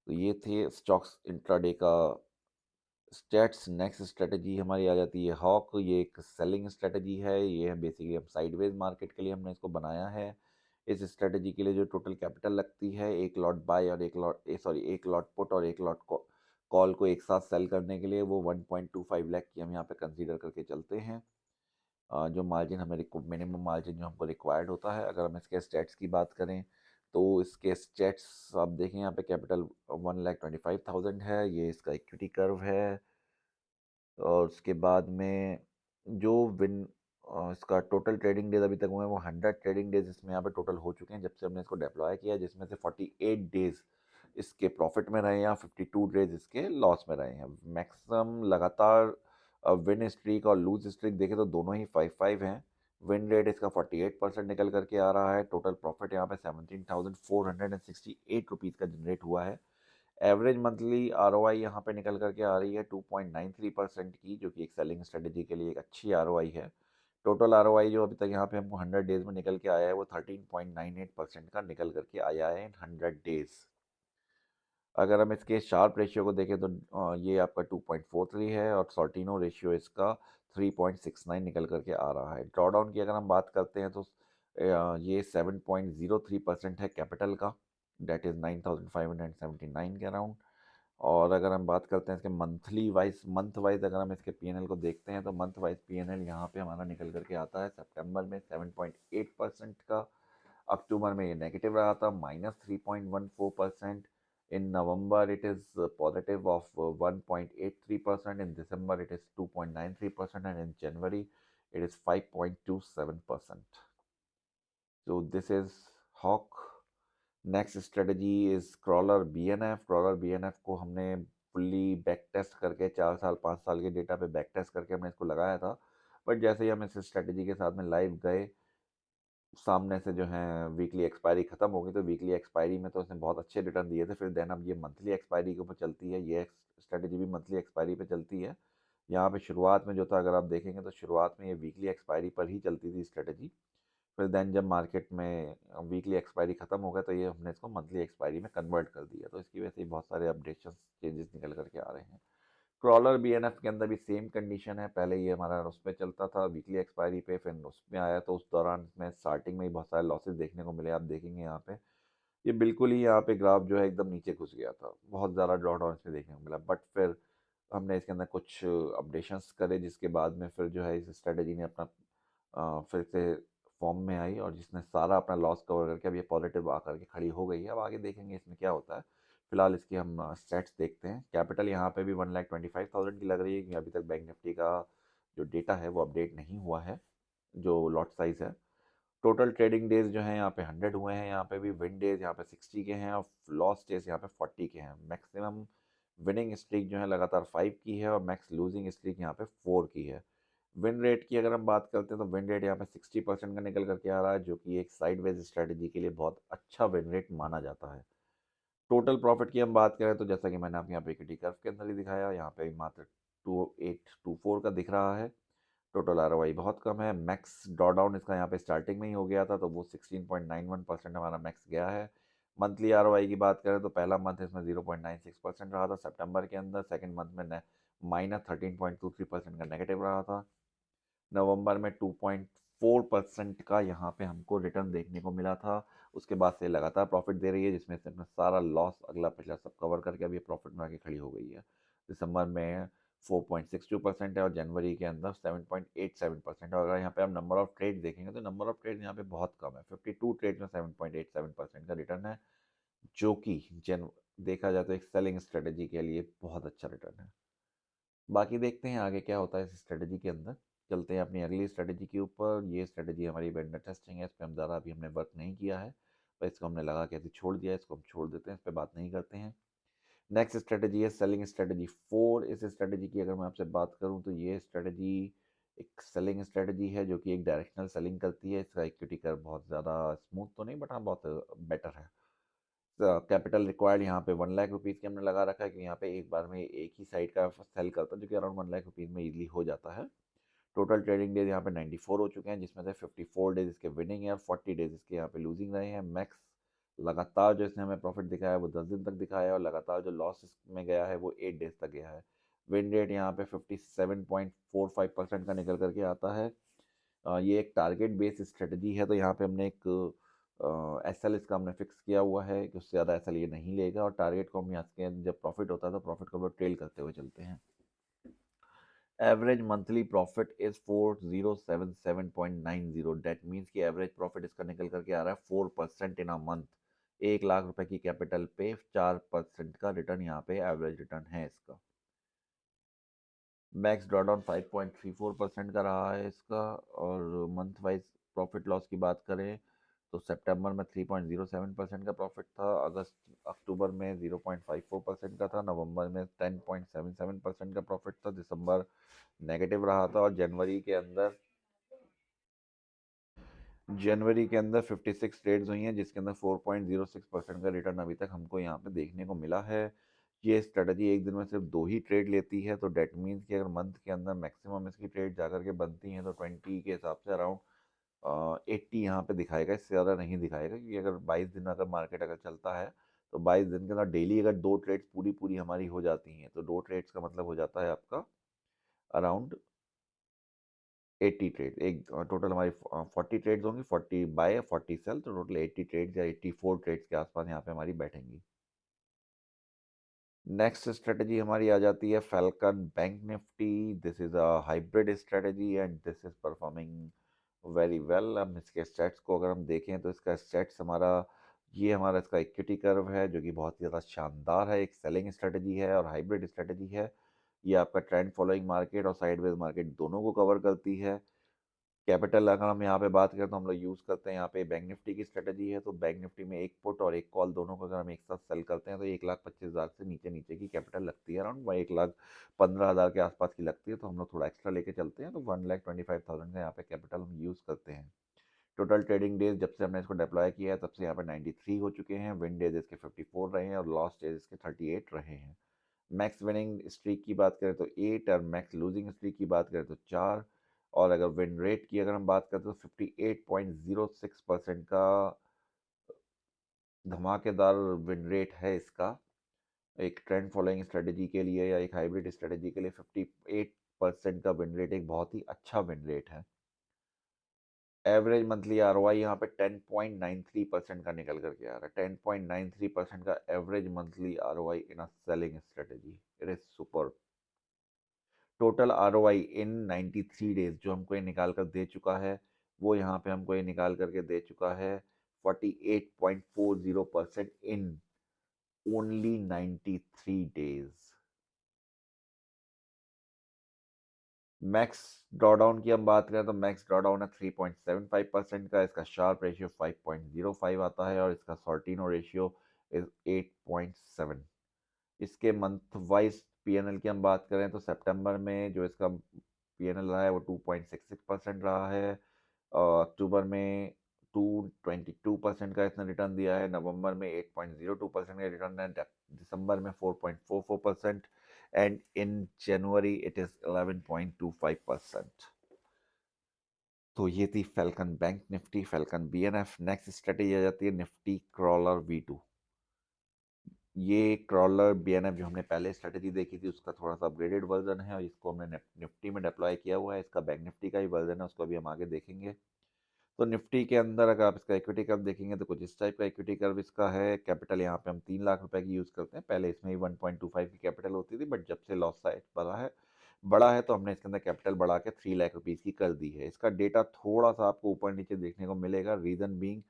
तो ये थे स्टॉक्स इंट्राडे का स्टेट्स। नेक्स्ट स्ट्रेटजी हमारी आ जाती है हॉक। ये एक सेलिंग स्ट्रेटजी है। ये बेसिकली हम साइडवेज मार्केट के लिए हमने इसको बनाया है। इस स्ट्रेटजी के लिए जो टोटल कैपिटल लगती है, एक लॉट बाय और एक लॉट पुट और एक लॉट कॉल को एक साथ सेल करने के लिए, वो 1.25 लाख की हम यहाँ पे कंसीडर करके चलते हैं। जो मार्जिन हमें मिनिमम मार्जिन जो हमको रिक्वायर्ड होता है। अगर हम इसके स्टेट्स की बात करें तो इसके स्टेट्स आप देखें यहाँ पे कैपिटल 1,25,000 है। ये इसका इक्विटी कर्व है। और उसके बाद में जो विन इसका टोटल ट्रेडिंग डेज अभी तक हुए हैं वो 100 ट्रेडिंग डेज इसमें यहाँ पे टोटल हो चुके हैं जब से हमने इसको डिप्लॉय किया है, जिसमें से 48 डेज इसके प्रॉफिट में रहे हैं, 52 डेज इसके लॉस में रहे हैं। मैक्सिमम लगातार विन स्ट्रीक और लूज स्ट्रीक देखें तो दोनों ही 5-5 हैं। विन रेट इसका 48% निकल करके आ रहा है। टोटल प्रॉफिट यहाँ पे 17,468 रुपीज़ का जनरेट हुआ है। एवरेज मंथली आरओआई यहाँ पे निकल करके आ रही है 2.93% की, जो कि एक सेलिंग स्ट्रेटजी के लिए एक अच्छी आरओआई है। टोटल आरओआई जो अभी तक यहाँ पे हमको 100 डेज में निकल के आया है वो 13.98% का निकल करके आया है इन 100 डेज। अगर हम इसके शार्प रेशियो को देखें तो ये आपका 2.43 है और सॉर्टिनो रेशियो इसका 3.69 निकल करके आ रहा है। ड्रॉडाउन की अगर हम बात करते हैं तो ये 7.03% है कैपिटल का, डेट इज़ 9,579 के अराउंड। और अगर हम बात करते हैं इसके मंथ वाइज अगर हम इसके पीएनएल को देखते हैं तो मंथ वाइज पीएनएल यहाँ पे हमारा निकल करके आता है सितंबर में 7.8% का। अक्टूबर में ये नेगेटिव रहा था -3.14%। In November it is positive of 1.83%। In December it is 2.93% and in January it is 5.27%। So this is Hawk. Next strategy is crawler BNF. Crawler BNF को हमने फुल्ली बैक टेस्ट करके 4 साल 5 साल के डेटा पे back test करके हमने इसको लगाया था। बट जैसे ही हम इस स्ट्रेटजी के साथ में लाइव गए सामने से जो है वीकली एक्सपायरी खत्म हो गई, तो वीकली एक्सपायरी में तो उसने बहुत अच्छे रिटर्न दिए थे, फिर देन अब ये मंथली एक्सपायरी के ऊपर चलती है, ये स्ट्रेटेजी भी मंथली एक्सपायरी पे चलती है। यहाँ पे शुरुआत में जो था, अगर आप देखेंगे तो शुरुआत में ये वीकली एक्सपायरी पर ही चलती थी स्ट्रेटेजी, फिर देन जब मार्केट में वीकली एक्सपायरी खत्म हो गया तो ये हमने इसको मंथली एक्सपायरी में कन्वर्ट कर दिया, तो इसकी वजह से बहुत सारे अपडेशन चेंजेस निकल करके आ रहे हैं। क्रॉलर बीएनएफ के अंदर भी सेम कंडीशन है, पहले ये हमारा उस पे चलता था वीकली एक्सपायरी पे, फिर उसमें आया तो उस दौरान में स्टार्टिंग में ही बहुत सारे लॉसेस देखने को मिले। आप देखेंगे यहाँ पे ये बिल्कुल ही यहाँ पे ग्राफ जो है एकदम नीचे घुस गया था, बहुत ज़्यादा ड्रॉडाउन इसमें देखने को मिला, बट फिर हमने इसके अंदर कुछ अपडेशंस करे, जिसके बाद में फिर जो है इस स्ट्रेटेजी ने अपना फिर से फॉर्म में आई, और जिसने सारा अपना लॉस कवर करके अब ये पॉजिटिव आकर के खड़ी हो गई है। अब आगे देखेंगे इसमें क्या होता है। फिलहाल इसकी हम स्टेट्स देखते हैं। कैपिटल यहाँ पे भी 1,25,000 की लग रही है, क्योंकि अभी तक बैंक निफ्टी का जो डेटा है वो अपडेट नहीं हुआ है, जो लॉट साइज़ है। टोटल ट्रेडिंग डेज जो है यहाँ पे 100 हुए हैं, यहाँ पे भी विन डेज यहाँ पे 60 के हैं, और लॉस डेज यहाँ पे 40 के हैं। मैक्सिमम विनिंग स्ट्रीक जो है लगातार 5 की है, और मैक्स लूजिंग स्ट्रीक यहाँ पे 4 की है। विन रेट की अगर हम बात करते हैं तो विन रेट यहाँ पे 60% का निकल करके आ रहा है, जो कि एक साइडवेज स्ट्रेटजी के लिए बहुत अच्छा विन रेट माना जाता है। टोटल प्रॉफिट की हम बात करें तो जैसा कि मैंने आपको यहाँ पे इक्विटी कर्व के अंदर ही दिखाया, यहाँ पे मात्र 2824 का दिख रहा है। टोटल आरओआई बहुत कम है। मैक्स ड्रॉ डाउन इसका यहाँ पे स्टार्टिंग में ही हो गया था, तो वो 16.91% हमारा मैक्स गया है। मंथली आरओआई की बात करें तो पहला मंथ इसमें 0.96% रहा था सितंबर के अंदर, सेकंड मंथ में -13.23% का नेगेटिव रहा था। नवंबर में 2.4% का यहाँ पे हमको रिटर्न देखने को मिला था। उसके बाद से लगातार प्रॉफिट दे रही है, जिसमें से अपना सारा लॉस अगला पिछला सब कवर करके अब ये प्रॉफिट में आके खड़ी हो गई है। दिसंबर में 4.62% है, और जनवरी के अंदर 7.87%। और अगर यहाँ पे आप नंबर ऑफ ट्रेड देखेंगे तो नंबर ऑफ ट्रेड यहाँ पे बहुत कम है, 52 ट्रेड में 7.87% का रिटर्न है, जो कि जन देखा जाए तो एक सेलिंग स्ट्रेटेजी के लिए बहुत अच्छा रिटर्न है। बाकी देखते हैं आगे क्या होता है इस स्ट्रेटजी के अंदर। चलते हैं अपनी अगली स्ट्रेटजी के ऊपर। ये स्ट्रेटजी हमारी वेंडर टेस्टिंग है, इस पर हम ज़्यादा अभी हमने वर्क नहीं किया है, पर इसको हमने लगा के ऐसे छोड़ दिया है, इसको हम छोड़ देते हैं, इस पर बात नहीं करते हैं। नेक्स्ट स्ट्रेटजी है सेलिंग स्ट्रेटजी 4। इस स्ट्रेटजी की अगर मैं आपसे बात करूं तो ये स्ट्रेटजी एक सेलिंग स्ट्रेटजी है, जो कि एक डायरेक्शनल सेलिंग करती है। इसका इक्विटी कर्व बहुत ज़्यादा स्मूथ तो नहीं, बट हाँ बहुत बेटर है। कैपिटल रिक्वायर्ड यहाँ पे 1 लाख रुपीज़ की हमने लगा रखा है, कि यहाँ पे एक बार में एक ही साइड का सेल करता है, जो कि अराउंड 1 लाख रुपीज़ में इजीली हो जाता है। टोटल ट्रेडिंग डेज यहाँ पे 94 हो चुके हैं, जिसमें से 54 डेज इसके विनिंग है और 40 डेज इसके यहाँ पे लूजिंग रहे हैं। मैक्स लगातार जो इसने हमें प्रॉफिट दिखाया है वो 10 दिन तक दिखाया है, और लगातार जो लॉस में गया है वो 8 डेज तक गया है। विन रेट यहाँ पे 57.45% का निकल करके आता है। ये एक टारगेट बेस्ड स्ट्रेटजी है, तो यहाँ पे हमने एक एस एल इसका हमने फिक्स किया हुआ है कि उससे ज़्यादा एस एल ये नहीं लेगा, और टारगेट को हम यहाँ के जब प्रॉफिट होता है तो प्रॉफिट को हम लोग ट्रेल करते हुए चलते हैं। Average monthly profit is 4077.90। That means कि एवरेज प्रॉफिट इसका निकल करके आ रहा है 4% इन अ मंथ। 1 लाख रुपए की कैपिटल पे 4% का रिटर्न यहाँ पे एवरेज रिटर्न है इसका। मैक्स ड्रॉडाउन 5.34% का रहा है इसका। और मंथ वाइज प्रॉफिट लॉस की बात करें तो सितंबर में 3.07% का प्रॉफिट था, अगस्त अक्टूबर में 0.54% का था, नवंबर में 10.77% का प्रॉफिट था, दिसंबर नेगेटिव रहा था, और जनवरी के अंदर 56 ट्रेड्स हुई हैं, जिसके अंदर 4.06% का रिटर्न अभी तक हमको यहाँ पे देखने को मिला है। ये स्ट्रेटजी एक दिन में सिर्फ 2 ही ट्रेड लेती है, तो डेट मीन्स कि अगर मंथ के अंदर मैक्सिमम इसकी ट्रेड जाकर के बनती हैं तो 20 के हिसाब से अराउंड 80 यहाँ पे दिखाएगा, इससे ज़्यादा नहीं दिखाएगा, क्योंकि अगर 22 दिन अगर मार्केट अगर चलता है तो 22 दिन के अंदर डेली अगर 2 ट्रेड्स पूरी पूरी हमारी हो जाती हैं, तो 2 ट्रेड्स का मतलब हो जाता है आपका अराउंड 80 ट्रेड। एक टोटल हमारी 40 ट्रेड्स होंगी, 40 बाय 40 सेल, तो टोटल 80 ट्रेड्स या 84 ट्रेड्स के आसपास यहाँ पे हमारी बैठेंगी। नेक्स्ट स्ट्रेटजी हमारी आ जाती है falcon bank Nifty. This is a hybrid strategy and this is performing very well. हम इसके स्टेट्स को अगर हम देखें तो इसका स्टेट्स हमारा इसका इक्विटी कर्व है, जो कि बहुत ही ज़्यादा शानदार है। एक सेलिंग स्ट्रेटजी है और हाइब्रिड स्ट्रेटजी है। ये आपका ट्रेंड फॉलोइंग मार्केट और साइडवेज मार्केट दोनों को कवर करती है। कैपिटल अगर हम यहाँ पे बात करें तो हम लोग यूज़ करते हैं यहाँ पे बैंक निफ्टी की स्ट्रेटजी है, तो बैंक निफ्टी में एक पुट और एक कॉल दोनों को अगर हम एक साथ सेल करते हैं तो 1,25,000 से नीचे नीचे की कैपिटल लगती है, अराउंड 1,15,000 के आसपास की लगती है, तो हम लोग थोड़ा एक्स्ट्रा लेके चलते हैं, तो 1,25,000 का यहाँ पे कैपिटल हम यूज़ करते हैं। टोटल ट्रेडिंग डेज जब से हमने इसको डिप्लॉय किया है तब से यहाँ पे 93 हो चुके हैं, विन डेज इसके 54 रहे हैं और लॉस डेज इसके 38 रहे हैं। मैक्स विनिंग स्ट्रीक की बात करें तो 8 और मैक्स लूजिंग स्ट्रीक की बात करें तो 4, और अगर विन रेट की अगर हम बात करें तो 58.06% का धमाकेदार विन रेट है इसका। एक ट्रेंड फॉलोइंग स्ट्रेटेजी के लिए या एक हाइब्रिड स्ट्रेटेजी के लिए 58% का विन रेट एक बहुत ही अच्छा विन रेट है। एवरेज मंथली आरओआई यहाँ पे 10.93% का निकल करके आ रहा है। 10.93% का average monthly ROI in a selling strategy, it is super. Total ROI in 93 days जो हमको ये निकाल कर दे चुका है, वो यहाँ पे हमको ये निकाल करके दे चुका है 48.40% in only 93 days. Max drawdown की हम बात करें तो मैक्स ड्रॉडाउन है 3.75% का, इसका शार्प रेशियो 5.05 आता है और इसका सॉर्टिनो रेशियो इज 8.7। इसके मंथ वाइज पीएनएल की हम बात करें तो सितंबर में जो इसका पीएनएल रहा है वो 2.66% रहा है, अक्टूबर में 2.22% का इसने रिटर्न दिया है, नवंबर में 8.02% का रिटर्न है, दिसंबर में 4.44% and in January it is 11.25%। तो ये थी falcon bank Nifty, falcon BNF. Next strategy आ जाती है निफ्टी क्रॉलर V2। ये क्रॉलर बीएनएफ जो हमने पहले स्ट्रेटेजी देखी थी उसका थोड़ा सा अपग्रेडेड वर्जन है और इसको हमने निफ्टी में डिप्लॉय किया हुआ है। इसका बैंक निफ्टी का ही वर्जन है, उसको अभी हम आगे देखेंगे। तो निफ्टी के अंदर अगर आप इसका इक्विटी कर्व देखेंगे तो कुछ इस टाइप का इक्विटी कर्व इसका है। कैपिटल यहाँ पे हम 3 लाख रुपए की यूज़ करते हैं, पहले इसमें ही 1.25 की कैपिटल होती थी, बट जब से लॉस साइज बड़ा है तो हमने इसके अंदर कैपिटल बढ़ा के 3 लाख रुपीज़ की कर दी है। इसका डेटा थोड़ा सा आपको ऊपर नीचे देखने को मिलेगा, रीज़न बीइंग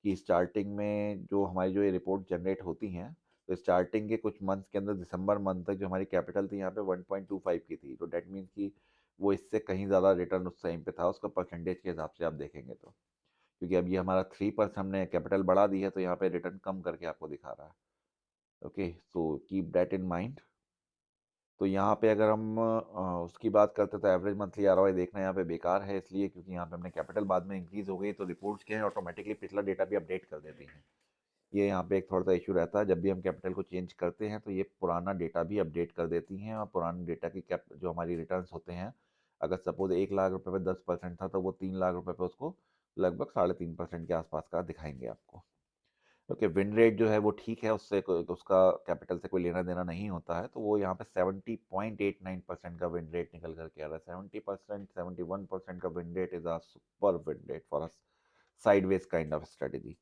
कि स्टार्टिंग में जो हमारी जो ये रिपोर्ट जनरेट होती हैं, तो स्टार्टिंग के कुछ मंथ्स के अंदर दिसंबर मंथ तक जो हमारी कैपिटल थी यहाँ पे 1.25 की थी, तो डेट मीन्स कि वो इससे कहीं ज़्यादा रिटर्न उस टाइम पे था उसका परसेंटेज के हिसाब से आप देखेंगे तो। क्योंकि अब ये हमारा 3% हमने कैपिटल बढ़ा दी है तो यहाँ पे रिटर्न कम करके आपको दिखा रहा है। Okay, so keep that in mind. तो यहाँ पे अगर हम उसकी बात करते हैं तो एवरेज मंथली आरओआई देखना यहाँ पे बेकार है, इसलिए क्योंकि यहाँ पे हमने कैपिटल बाद में इंक्रीज हो गई तो रिपोर्ट्स क्या है ऑटोमेटिकली पिछला डेटा भी अपडेट कर देती हैं। ये यहाँ पे एक थोड़ा सा इशू रहता है, जब भी हम कैपिटल को चेंज करते हैं तो ये पुराना डेटा भी अपडेट कर देती हैं और पुराने डेटा की कैप जो हमारी रिटर्न्स होते हैं, अगर सपोज 1 लाख रुपए पे 10% था तो वो 3 लाख रुपए पे उसको लगभग 3.5% के आसपास का दिखाएंगे आपको। ओके, विन रेट जो है वो ठीक है, उससे उसका कैपिटल से कोई लेना देना नहीं होता है, तो वो यहाँ पे 70.89% का विन रेट निकल करके आ रहा है। 70%, 71% का win rate is a super win rate for a sideways kind of strategy.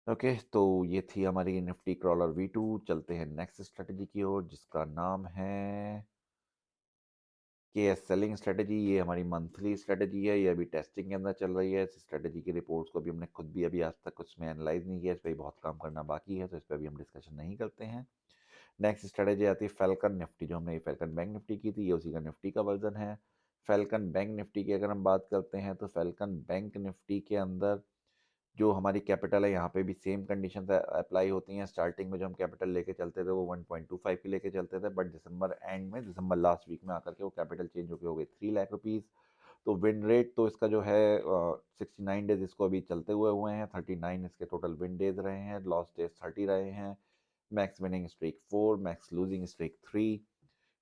Okay, तो ये थी हमारी निफ्टी क्रॉलर V2। चलते हैं नेक्स्ट स्ट्रेटेजी की ओर जिसका नाम है के एस सेलिंग स्ट्रेटेजी। ये हमारी मंथली स्ट्रेटेजी है, ये अभी टेस्टिंग के अंदर चल रही है। इस स्ट्रेटेजी की रिपोर्ट्स को भी हमने खुद भी अभी आज तक उसमें एनालाइज नहीं किया, इस पर भी बहुत काम करना बाकी है, तो इस पर भी हम डिस्कशन नहीं करते हैं। नेक्स्ट स्ट्रेटेजी आती है फैल्कन निफ्टी, जो हमने फैल्कन बैंक निफ्टी की थी, ये उसी का निफ्टी का वर्जन है। फैल्कन बैंक निफ्टी की अगर हम बात करते हैं तो फैल्कन बैंक निफ्टी के अंदर जो हमारी कैपिटल है यहाँ पे भी सेम कंडीशन अप्लाई होती हैं। स्टार्टिंग में जो हम कैपिटल लेके चलते थे वो 1.25 की लेके चलते थे, बट दिसंबर एंड में, दिसंबर लास्ट वीक में आकर के वो कैपिटल चेंज होकर हो गई 3 लाख रुपीज़। तो विन रेट तो इसका जो है 69 डेज इसको अभी चलते हुए हैं, 39 इसके टोटल विन डेज रहे हैं, लॉस डेज 30 रहे हैं, max winning streak 4, max losing streak 3।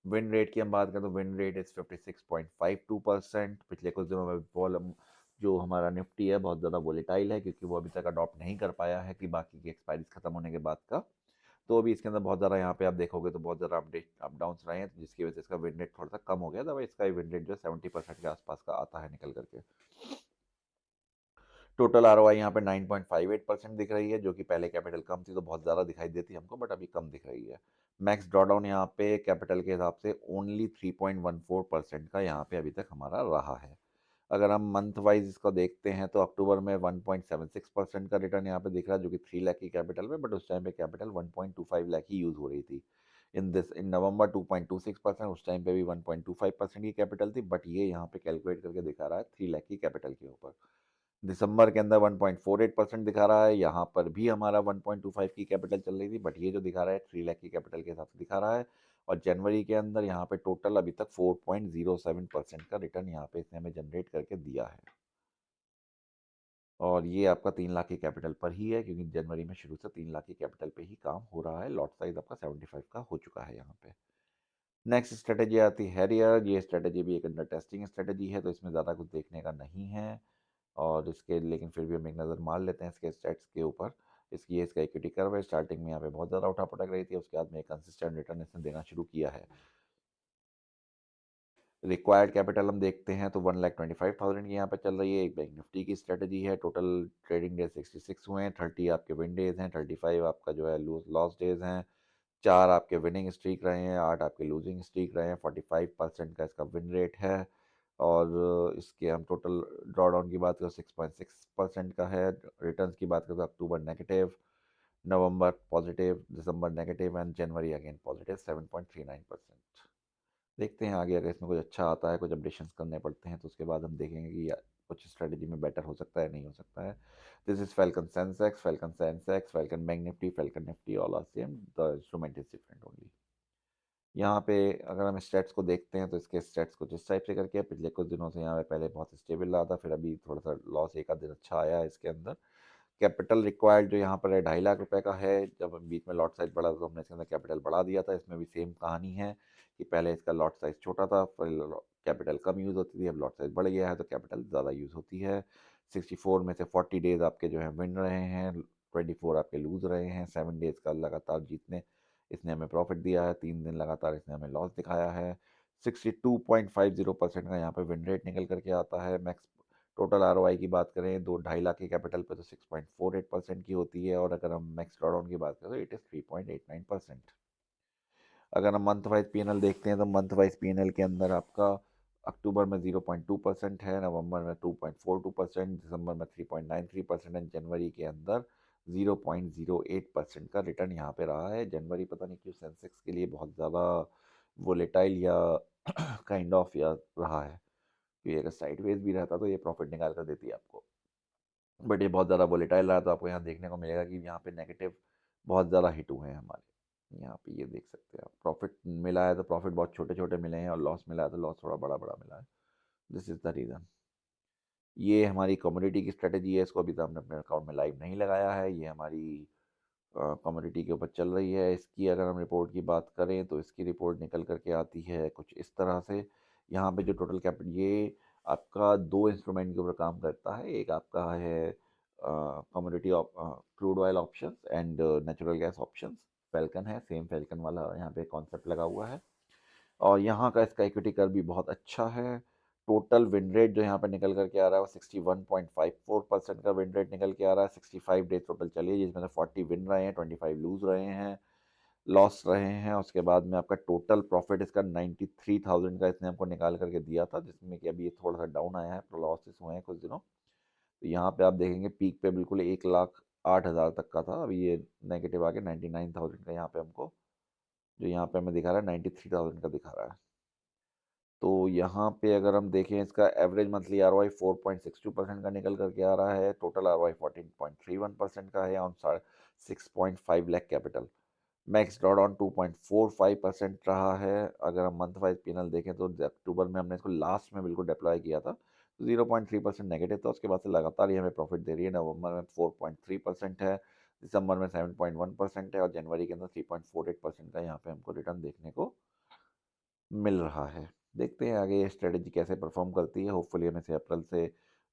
Win rate की हम बात करें तो विन रेट इज 56.52%। पिछले कुछ दिनों में वॉल्यूम जो हमारा निफ्टी है बहुत ज़्यादा वोलेटाइल है, क्योंकि वो अभी तक अडॉप्ट नहीं कर पाया है कि बाकी की एक्सपायरीज खत्म होने के बाद का। तो अभी इसके अंदर बहुत ज़्यादा यहाँ पे आप देखोगे तो बहुत ज़्यादा अपडेट अप डाउन्स रहे हैं, जिसकी वजह से इसका विन रेट थोड़ा सा कम हो गया था। इसका विन रेट जो है 70% के आसपास का आता है निकल करके। टोटल आरओआई यहाँ पे 9.58% दिख रही है, जो कि पहले कैपिटल कम थी तो बहुत ज़्यादा दिखाई देती हमको, बट अभी कम दिख रही है। मैक्स ड्रॉडाउन यहाँ पे कैपिटल के हिसाब से ओनली 3.14% का यहाँ पे अभी तक हमारा रहा है। अगर हम मंथ वाइज इसको देखते हैं तो अक्टूबर में 1.76% का रिटर्न यहाँ पे दिख रहा है, जो कि 3 लाख की कैपिटल में, बट उस टाइम पे कैपिटल 1.25 लाख ही यूज़ हो रही थी। इन नवंबर 2.26%, उस टाइम पे भी 1.25% की कैपिटल थी, बट ये यहाँ पे कैलकुलेट करके दिखा रहा है 3 लाख की कैपिटल के ऊपर। दिसंबर के अंदर 1.48% दिखा रहा है, यहाँ पर भी हमारा 1.25 की कैपिटल चल रही थी, बट ये जो दिखा रहा है 3 लाख की कैपिटल के हिसाब से दिखा रहा है। और जनवरी के अंदर यहाँ पे टोटल अभी तक 4.07% का रिटर्न यहाँ पे इसने हमें जनरेट करके दिया है। और ये आपका 3 लाख की कैपिटल पर ही है, क्योंकि जनवरी में शुरू से 3 लाख की कैपिटल पे ही काम हो रहा है। लॉट साइज आपका 75 का हो चुका है यहाँ पे। नेक्स्ट स्ट्रेटेजी आती है हैरियर। ये स्ट्रेटेजी भी एक अंडर टेस्टिंग स्ट्रेटेजी है, तो इसमें ज़्यादा कुछ देखने का नहीं है। और इसके लेकिन फिर भी हम एक नज़र मार लेते हैं इसके स्टेट्स के ऊपर। इसका इक्विटी कर्व है, स्टार्टिंग में यहाँ पे बहुत ज़्यादा उठा पटक रही थी, उसके बाद में एक कंसिस्टेंट रिटर्न इसने देना शुरू किया है। रिक्वायर्ड कैपिटल हम देखते हैं तो 1,25,000 की यहाँ पे चल रही है। एक बैंक निफ्टी की स्ट्रेटजी है। टोटल ट्रेडिंग डेज 66 हुए हैं, 30 आपके विन डेज हैं, 35 आपका जो है लॉस डेज हैं, 4 आपके विनिंग स्ट्रीक रहे हैं, 8 आपके लूजिंग स्ट्रीक रहे हैं, 45% का इसका विन रेट है। और इसके हम टोटल ड्रॉडाउन की बात करें 6.6% का है। रिटर्न्स की बात करें तो October negative, November positive, December negative and January again positive 7.39%। देखते हैं आगे, अगर इसमें कुछ अच्छा आता है, कुछ अपडेशंस करने पड़ते हैं, तो उसके बाद हम देखेंगे कि कुछ स्ट्रेटजी में बेटर हो सकता है, नहीं हो सकता है। This is Falcon Sensex, Falcon Sensex, Falcon bank Nifty, Falcon Nifty, all are same, the instrument is different only. यहाँ पे अगर हम स्टेट्स को देखते हैं तो इसके स्टेट्स कुछ इस टाइप से करके पिछले कुछ दिनों से यहाँ पे पहले बहुत स्टेबल रहा था, फिर अभी थोड़ा सा लॉस एक आध दिन अच्छा आया है इसके अंदर। कैपिटल रिक्वायर्ड जो यहाँ पर है 2.5 लाख रुपए का है। जब बीच में लॉट साइज बढ़ा तो हमने इसके अंदर कैपिटल बढ़ा दिया था। इसमें भी सेम कहानी है कि पहले इसका लॉट साइज छोटा था, फिर कैपिटल कम यूज़ होती थी, अब लॉट साइज बढ़ गया है तो कैपिटल ज़्यादा यूज़ होती है। 64 में से 40 डेज आपके जो है विन रहे हैं, 24 आपके लूज रहे हैं, 7 डेज का लगातार जीतने इसने हमें प्रॉफिट दिया है, 3 दिन लगातार इसने हमें लॉस दिखाया है। 62.50% का यहाँ पे विन रेट निकल करके आता है। मैक्स टोटल आरओआई की बात करें, 2-2.5 लाख की कैपिटल पे तो 6.48% की होती है, और अगर हम मैक्स ड्रॉडाउन की बात करें तो इट इज़ 3.89%। अगर हम मंथ वाइज पीएनएल देखते हैं तो मंथ वाइज पीएनएल के अंदर आपका अक्टूबर में 0.2% है, नवंबर में 2.42%, दिसंबर में 3.93% एंड जनवरी के अंदर 0.08% का रिटर्न यहाँ पे रहा है। जनवरी पता नहीं क्यों सेंसेक्स के लिए बहुत ज़्यादा वोलेटाइल या काइंड ऑफ या रहा है। तो ये अगर साइडवेज भी रहता तो ये प्रॉफिट निकाल कर देती है आपको, बट ये बहुत ज़्यादा वोलेटाइल रहा, तो आपको यहाँ देखने को मिलेगा कि यहाँ पे नेगेटिव बहुत ज़्यादा हिट हुए हैं हमारे। यहाँ पे ये देख सकते हैं आप, प्रॉफिट मिला है तो प्रॉफिट बहुत छोटे छोटे मिले हैं, और लॉस मिला है तो लॉस थोड़ा बड़ा बड़ा मिला है। This is the reason. ये हमारी कमोडिटी की स्ट्रेटेजी है, इसको अभी तक हमने अपने अकाउंट में लाइव नहीं लगाया है। ये हमारी कमोडिटी के ऊपर चल रही है। इसकी अगर हम रिपोर्ट की बात करें तो इसकी रिपोर्ट निकल करके आती है कुछ इस तरह से। यहाँ पे जो टोटल कैपिटल, ये आपका दो इंस्ट्रूमेंट के ऊपर काम करता है। एक आपका है commodity crude oil options and natural gas options. Falcon है, सेम फैल्कन वाला यहाँ पे कॉन्सेप्ट लगा हुआ है। और यहाँ का इसका इक्विटी कर भी बहुत अच्छा है। टोटल विन रेट जो यहाँ पे निकल करके आ रहा है वो 61.54% का विन रेट निकल के आ रहा है। 65 डेज टोटल चलिए, जिसमें से 40 विन रहे हैं, 25 लूज रहे हैं, लॉस रहे हैं। उसके बाद में आपका टोटल प्रॉफिट इसका 93,000 का इसने हमको निकाल करके दिया था, जिसमें कि अभी ये थोड़ा सा डाउन आया है, लॉसेस हुए हैं कुछ दिनों। तो यहाँ पे आप देखेंगे पीक पे बिल्कुल 1,08,000 तक का था, अभी ये नेगेटिव आके 99,000 का यहाँ पे हमको, जो यहाँ पे हमें दिखा रहा है 93,000 का दिखा रहा है। तो यहाँ पे अगर हम देखें, इसका एवरेज मंथली आरओआई 4.62% का निकल करके आ रहा है। टोटल आरओआई 14.31% का है on 6.5 lakh capital. Max drawdown on 2.45% रहा है। अगर हम मंथ वाइज पीनल देखें तो अक्टूबर में हमने इसको लास्ट में बिल्कुल डिप्लॉय किया था, तो 0.3% नेगेटिव था। उसके बाद से लगातार ये हमें प्रॉफिट दे रही है। नवंबर में 4.3% है, दिसंबर में 7.1% है, और जनवरी के अंदर 3.48% का यहाँ पे हमको रिटर्न देखने को मिल रहा है। देखते हैं आगे ये स्ट्रेटजी कैसे परफॉर्म करती है। होपफुली हमें से अप्रैल से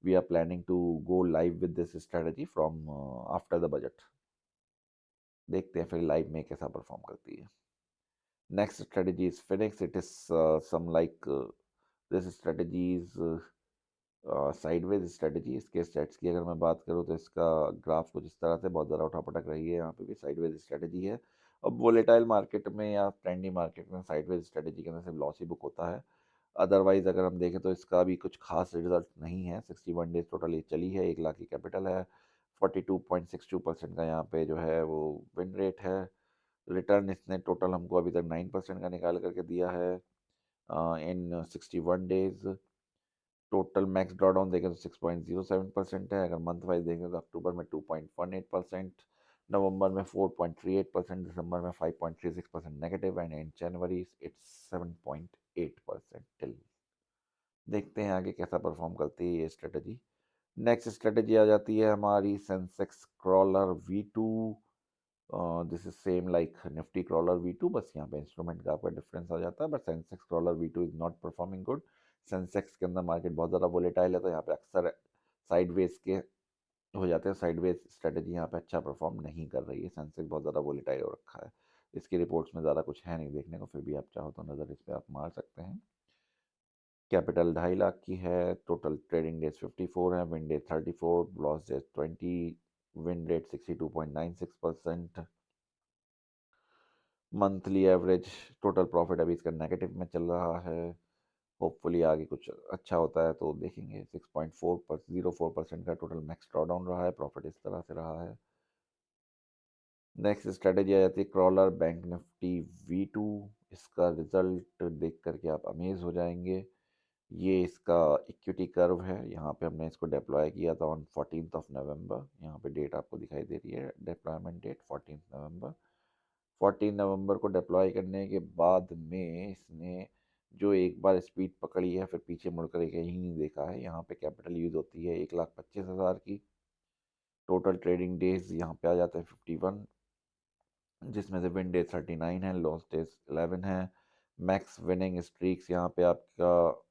we are planning to go live with this strategy from after the budget. देखते हैं फिर लाइव में कैसा परफॉर्म करती है। Next strategy is Phoenix. It is some like this strategy is sideways strategy. इसके स्टेट्स की अगर मैं बात करूँ तो इसका ग्राफ कुछ इस तरह से बहुत ज़्यादा उठापटक रही है। यहाँ पे भी साइडवेज स्ट्रेटजी है। अब वोलेटाइल मार्केट में या ट्रेंडी मार्केट में साइडवेज स्ट्रेटजी के अंदर सिर्फ लॉस ही बुक होता है। अदरवाइज अगर हम देखें तो इसका भी कुछ खास रिजल्ट नहीं है। 61 डेज टोटल ये चली है, 1 लाख की कैपिटल है, 42.62% का यहाँ पे जो है वो विन रेट है। रिटर्न इसने टोटल हमको अभी तक 9% का निकाल करके दिया है इन 61 डेज। टोटल मैक्स ड्रॉडाउन देखें तो 6.07% है। अगर मंथ वाइज देखें तो अक्टूबर में 2.18%, नवंबर में 4.38%, दिसंबर में 5.36% negative and in January it's 7.8% till. देखते हैं आगे कैसा परफॉर्म करती है ये स्ट्रेटजी। नेक्स्ट स्ट्रेटेजी आ जाती है हमारी Sensex crawler V2। This is same like Nifty crawler V2, बस यहाँ पे इंस्ट्रूमेंट का आपका डिफरेंस आ जाता है, but Sensex crawler V2 is not performing good. Sensex के अंदर मार्केट बहुत ज़्यादा वोलेटाइल है, तो यहाँ पे अक्सर साइडवेज के हो जाते हैं, साइडवेज स्ट्रेटेजी यहाँ पे अच्छा परफॉर्म नहीं कर रही है, सेंसेक्स बहुत ज़्यादा वोलेटाइल हो रखा है। इसकी रिपोर्ट्स में ज़्यादा कुछ है नहीं देखने को, फिर भी आप चाहो तो नज़र इस पर आप मार सकते हैं। कैपिटल 2.5 लाख की है, टोटल ट्रेडिंग डेज 54 है, win day 34, loss days 20, win rate 62.96%। Monthly average total profit अभी इसका नेगेटिव में चल रहा है। होपफुली आगे कुछ अच्छा होता है तो देखेंगे। 6.04% का टोटल मैक्स ड्रॉडाउन रहा है, प्रॉफिट इस तरह से रहा है। नेक्स्ट स्ट्रेटेजी आ जाती है क्रॉलर बैंक निफ्टी V2। इसका रिजल्ट देख करके आप अमेज हो जाएंगे। ये इसका इक्विटी कर्व है, यहाँ पे हमने इसको डिप्लॉय किया था ऑन 14 नवंबर। यहाँ पे डेट आपको दिखाई दे रही है, डिप्लॉयमेंट डेट 14 नवंबर। 14 नवंबर को डिप्लॉय करने के बाद में इसने जो एक बार स्पीड पकड़ी है, फिर पीछे मुड़कर कहीं नहीं देखा है। यहाँ पे कैपिटल यूज होती है 1,25,000 की। टोटल ट्रेडिंग डेज यहाँ पे आ जाते हैं 51, जिसमें से विन डे 39 है, लॉस डेज 11 है। मैक्स विनिंग स्ट्रीक्स यहाँ पे आपका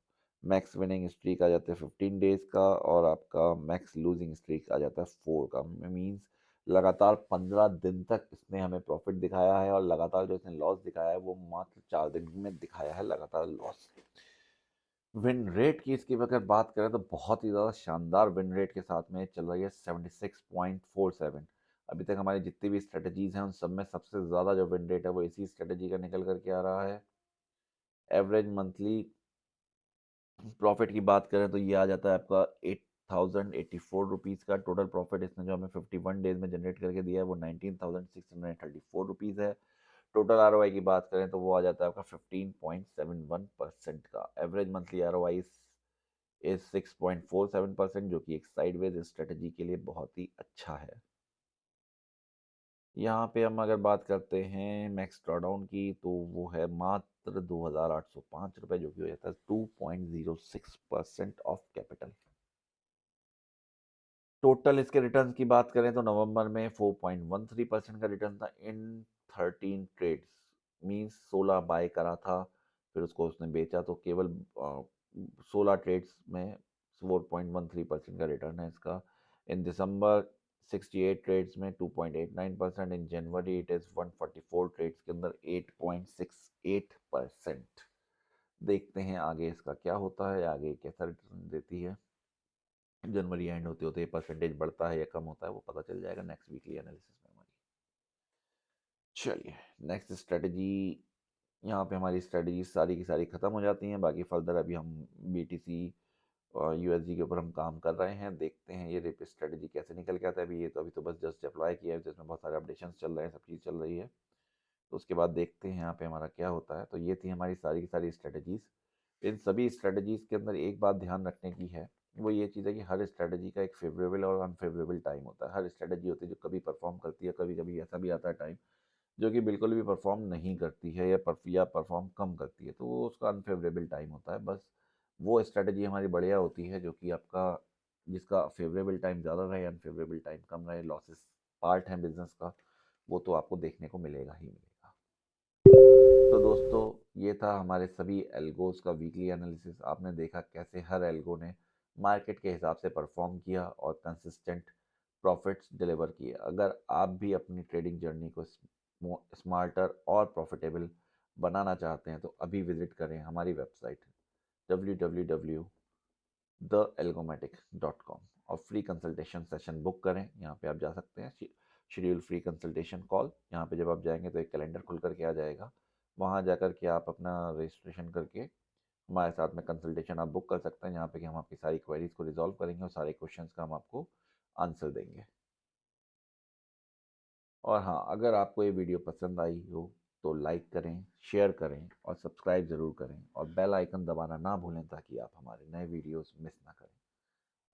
मैक्स विनिंग स्ट्रीक आ जाता है 15 डेज का, और आपका मैक्स लूजिंग स्ट्रीक आ जाता है 4 का। मीन्स लगातार 15 दिन तक इसने हमें प्रॉफिट दिखाया है, और लगातार जो इसने लॉस दिखाया है वो मात्र 4 दिन में दिखाया है लगातार लॉस। विन रेट की इसकी अगर बात करें तो बहुत ही ज़्यादा शानदार विन रेट के साथ में चल रही है, 76.47। अभी तक हमारी जितनी भी स्ट्रेटजीज हैं उन सब में सबसे ज़्यादा जो विन रेट है वो इसी स्ट्रेटजी का निकल करके आ रहा है। एवरेज मंथली प्रॉफिट की बात करें तो ये आ जाता है आपका 8,084 रुपीज़ का। टोटल प्रॉफिट इसने जो हमें 51 डेज में जनरेट करके दिया है वो 19,634 रुपीज़ है। टोटल आरओआई की बात करें तो वो आ जाता है आपका 15.71% का। एवरेज मंथली आरओआई इज 6.47%, जो कि एक साइडवेज स्ट्रेटजी के लिए बहुत ही अच्छा है। यहाँ पे हम अगर बात करते हैं मैक्स ड्रॉडाउन की, तो वो है मात्र 2,805 रुपये, जो कि हो जाता है 2.06% ऑफ कैपिटल। टोटल इसके रिटर्न की बात करें तो नवंबर में 4.13% का रिटर्न था इन 13 ट्रेड्स। मीन्स 16 बाय करा था, फिर उसको उसने बेचा, तो केवल 16 ट्रेड्स में 4.13% का रिटर्न है इसका। इन दिसंबर 68 ट्रेड्स में 2.89%। इन जनवरी इट इज़ 144 ट्रेड्स के अंदर 8.68%। देखते हैं आगे इसका क्या होता है, आगे कैसा रिटर्न देती है। जनवरी एंड होते होते परसेंटेज बढ़ता है या कम होता है वो पता चल जाएगा नेक्स्ट वीकली एनालिसिस में हमारी। चलिए, नेक्स्ट स्ट्रेटजी। यहाँ पे हमारी स्ट्रेटजी सारी की सारी ख़त्म हो जाती हैं। बाकी फर्दर अभी हम BTC और USD के ऊपर हम काम कर रहे हैं, देखते हैं ये रेप स्ट्रेटजी कैसे निकल के आता है। अभी ये तो अभी तो बस जस्ट अप्लाई किया है, जिसमें बहुत सारे अपडेशन चल रहे हैं, सब चीज़ चल रही है, तो उसके बाद देखते हैं यहाँ पे हमारा क्या होता है। तो ये थी हमारी सारी की सारी स्ट्रेटजीज़। इन सभी स्ट्रेटजीज़ के अंदर एक बात ध्यान रखने की है, वो ये चीज़ है कि हर स्ट्रेटजी का एक फेवरेबल और अनफेवरेबल टाइम होता है। हर स्ट्रेटजी होती है जो कभी परफॉर्म करती है, कभी कभी ऐसा भी आता है टाइम जो कि बिल्कुल भी परफॉर्म नहीं करती है, या परफॉर्म कम करती है, तो वो उसका अनफेवरेबल टाइम होता है। बस वो स्ट्रेटजी हमारी बढ़िया होती है जो कि आपका जिसका फेवरेबल टाइम ज़्यादा रहे, अनफेवरेबल टाइम कम रहे, लॉसेस पार्ट है बिजनेस का, वो तो आपको देखने को मिलेगा ही मिलेगा। तो दोस्तों, ये था हमारे सभी एल्गोज का वीकली एनालिसिस। आपने देखा कैसे हर एल्गो ने मार्केट के हिसाब से परफॉर्म किया और कंसिस्टेंट प्रॉफिट्स डिलीवर किए। अगर आप भी अपनी ट्रेडिंग जर्नी को स्मार्टर और प्रॉफिटेबल बनाना चाहते हैं तो अभी विजिट करें हमारी वेबसाइट www.thealgomatic.com और फ्री कंसल्टेशन सेशन बुक करें। यहाँ पे आप जा सकते हैं, शेड्यूल फ्री कंसल्टेशन कॉल। यहाँ पे जब आप जाएंगे तो एक कैलेंडर खुल करके आ जाएगा, वहाँ जा कर के आप अपना रजिस्ट्रेशन करके हमारे साथ में कंसल्टेशन आप बुक कर सकते हैं, जहाँ पे कि हम आपकी सारी क्वेरीज को रिजॉल्व करेंगे और सारे क्वेश्चंस का हम आपको आंसर देंगे। और हाँ, अगर आपको ये वीडियो पसंद आई हो तो लाइक करें, शेयर करें और सब्सक्राइब ज़रूर करें, और बेल आइकन दबाना ना भूलें ताकि आप हमारे नए वीडियोस मिस ना करें।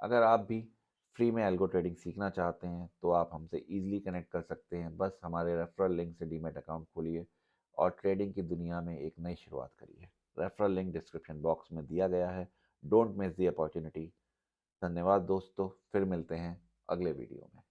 अगर आप भी फ्री में एल्गो ट्रेडिंग सीखना चाहते हैं तो आप हमसे ईजिली कनेक्ट कर सकते हैं। बस हमारे रेफरल लिंक से डीमैट अकाउंट खोलिए और ट्रेडिंग की दुनिया में एक नई शुरुआत करिए। रेफरल लिंक डिस्क्रिप्शन बॉक्स में दिया गया है। Don't miss the opportunity. धन्यवाद दोस्तों, फिर मिलते हैं अगले वीडियो में।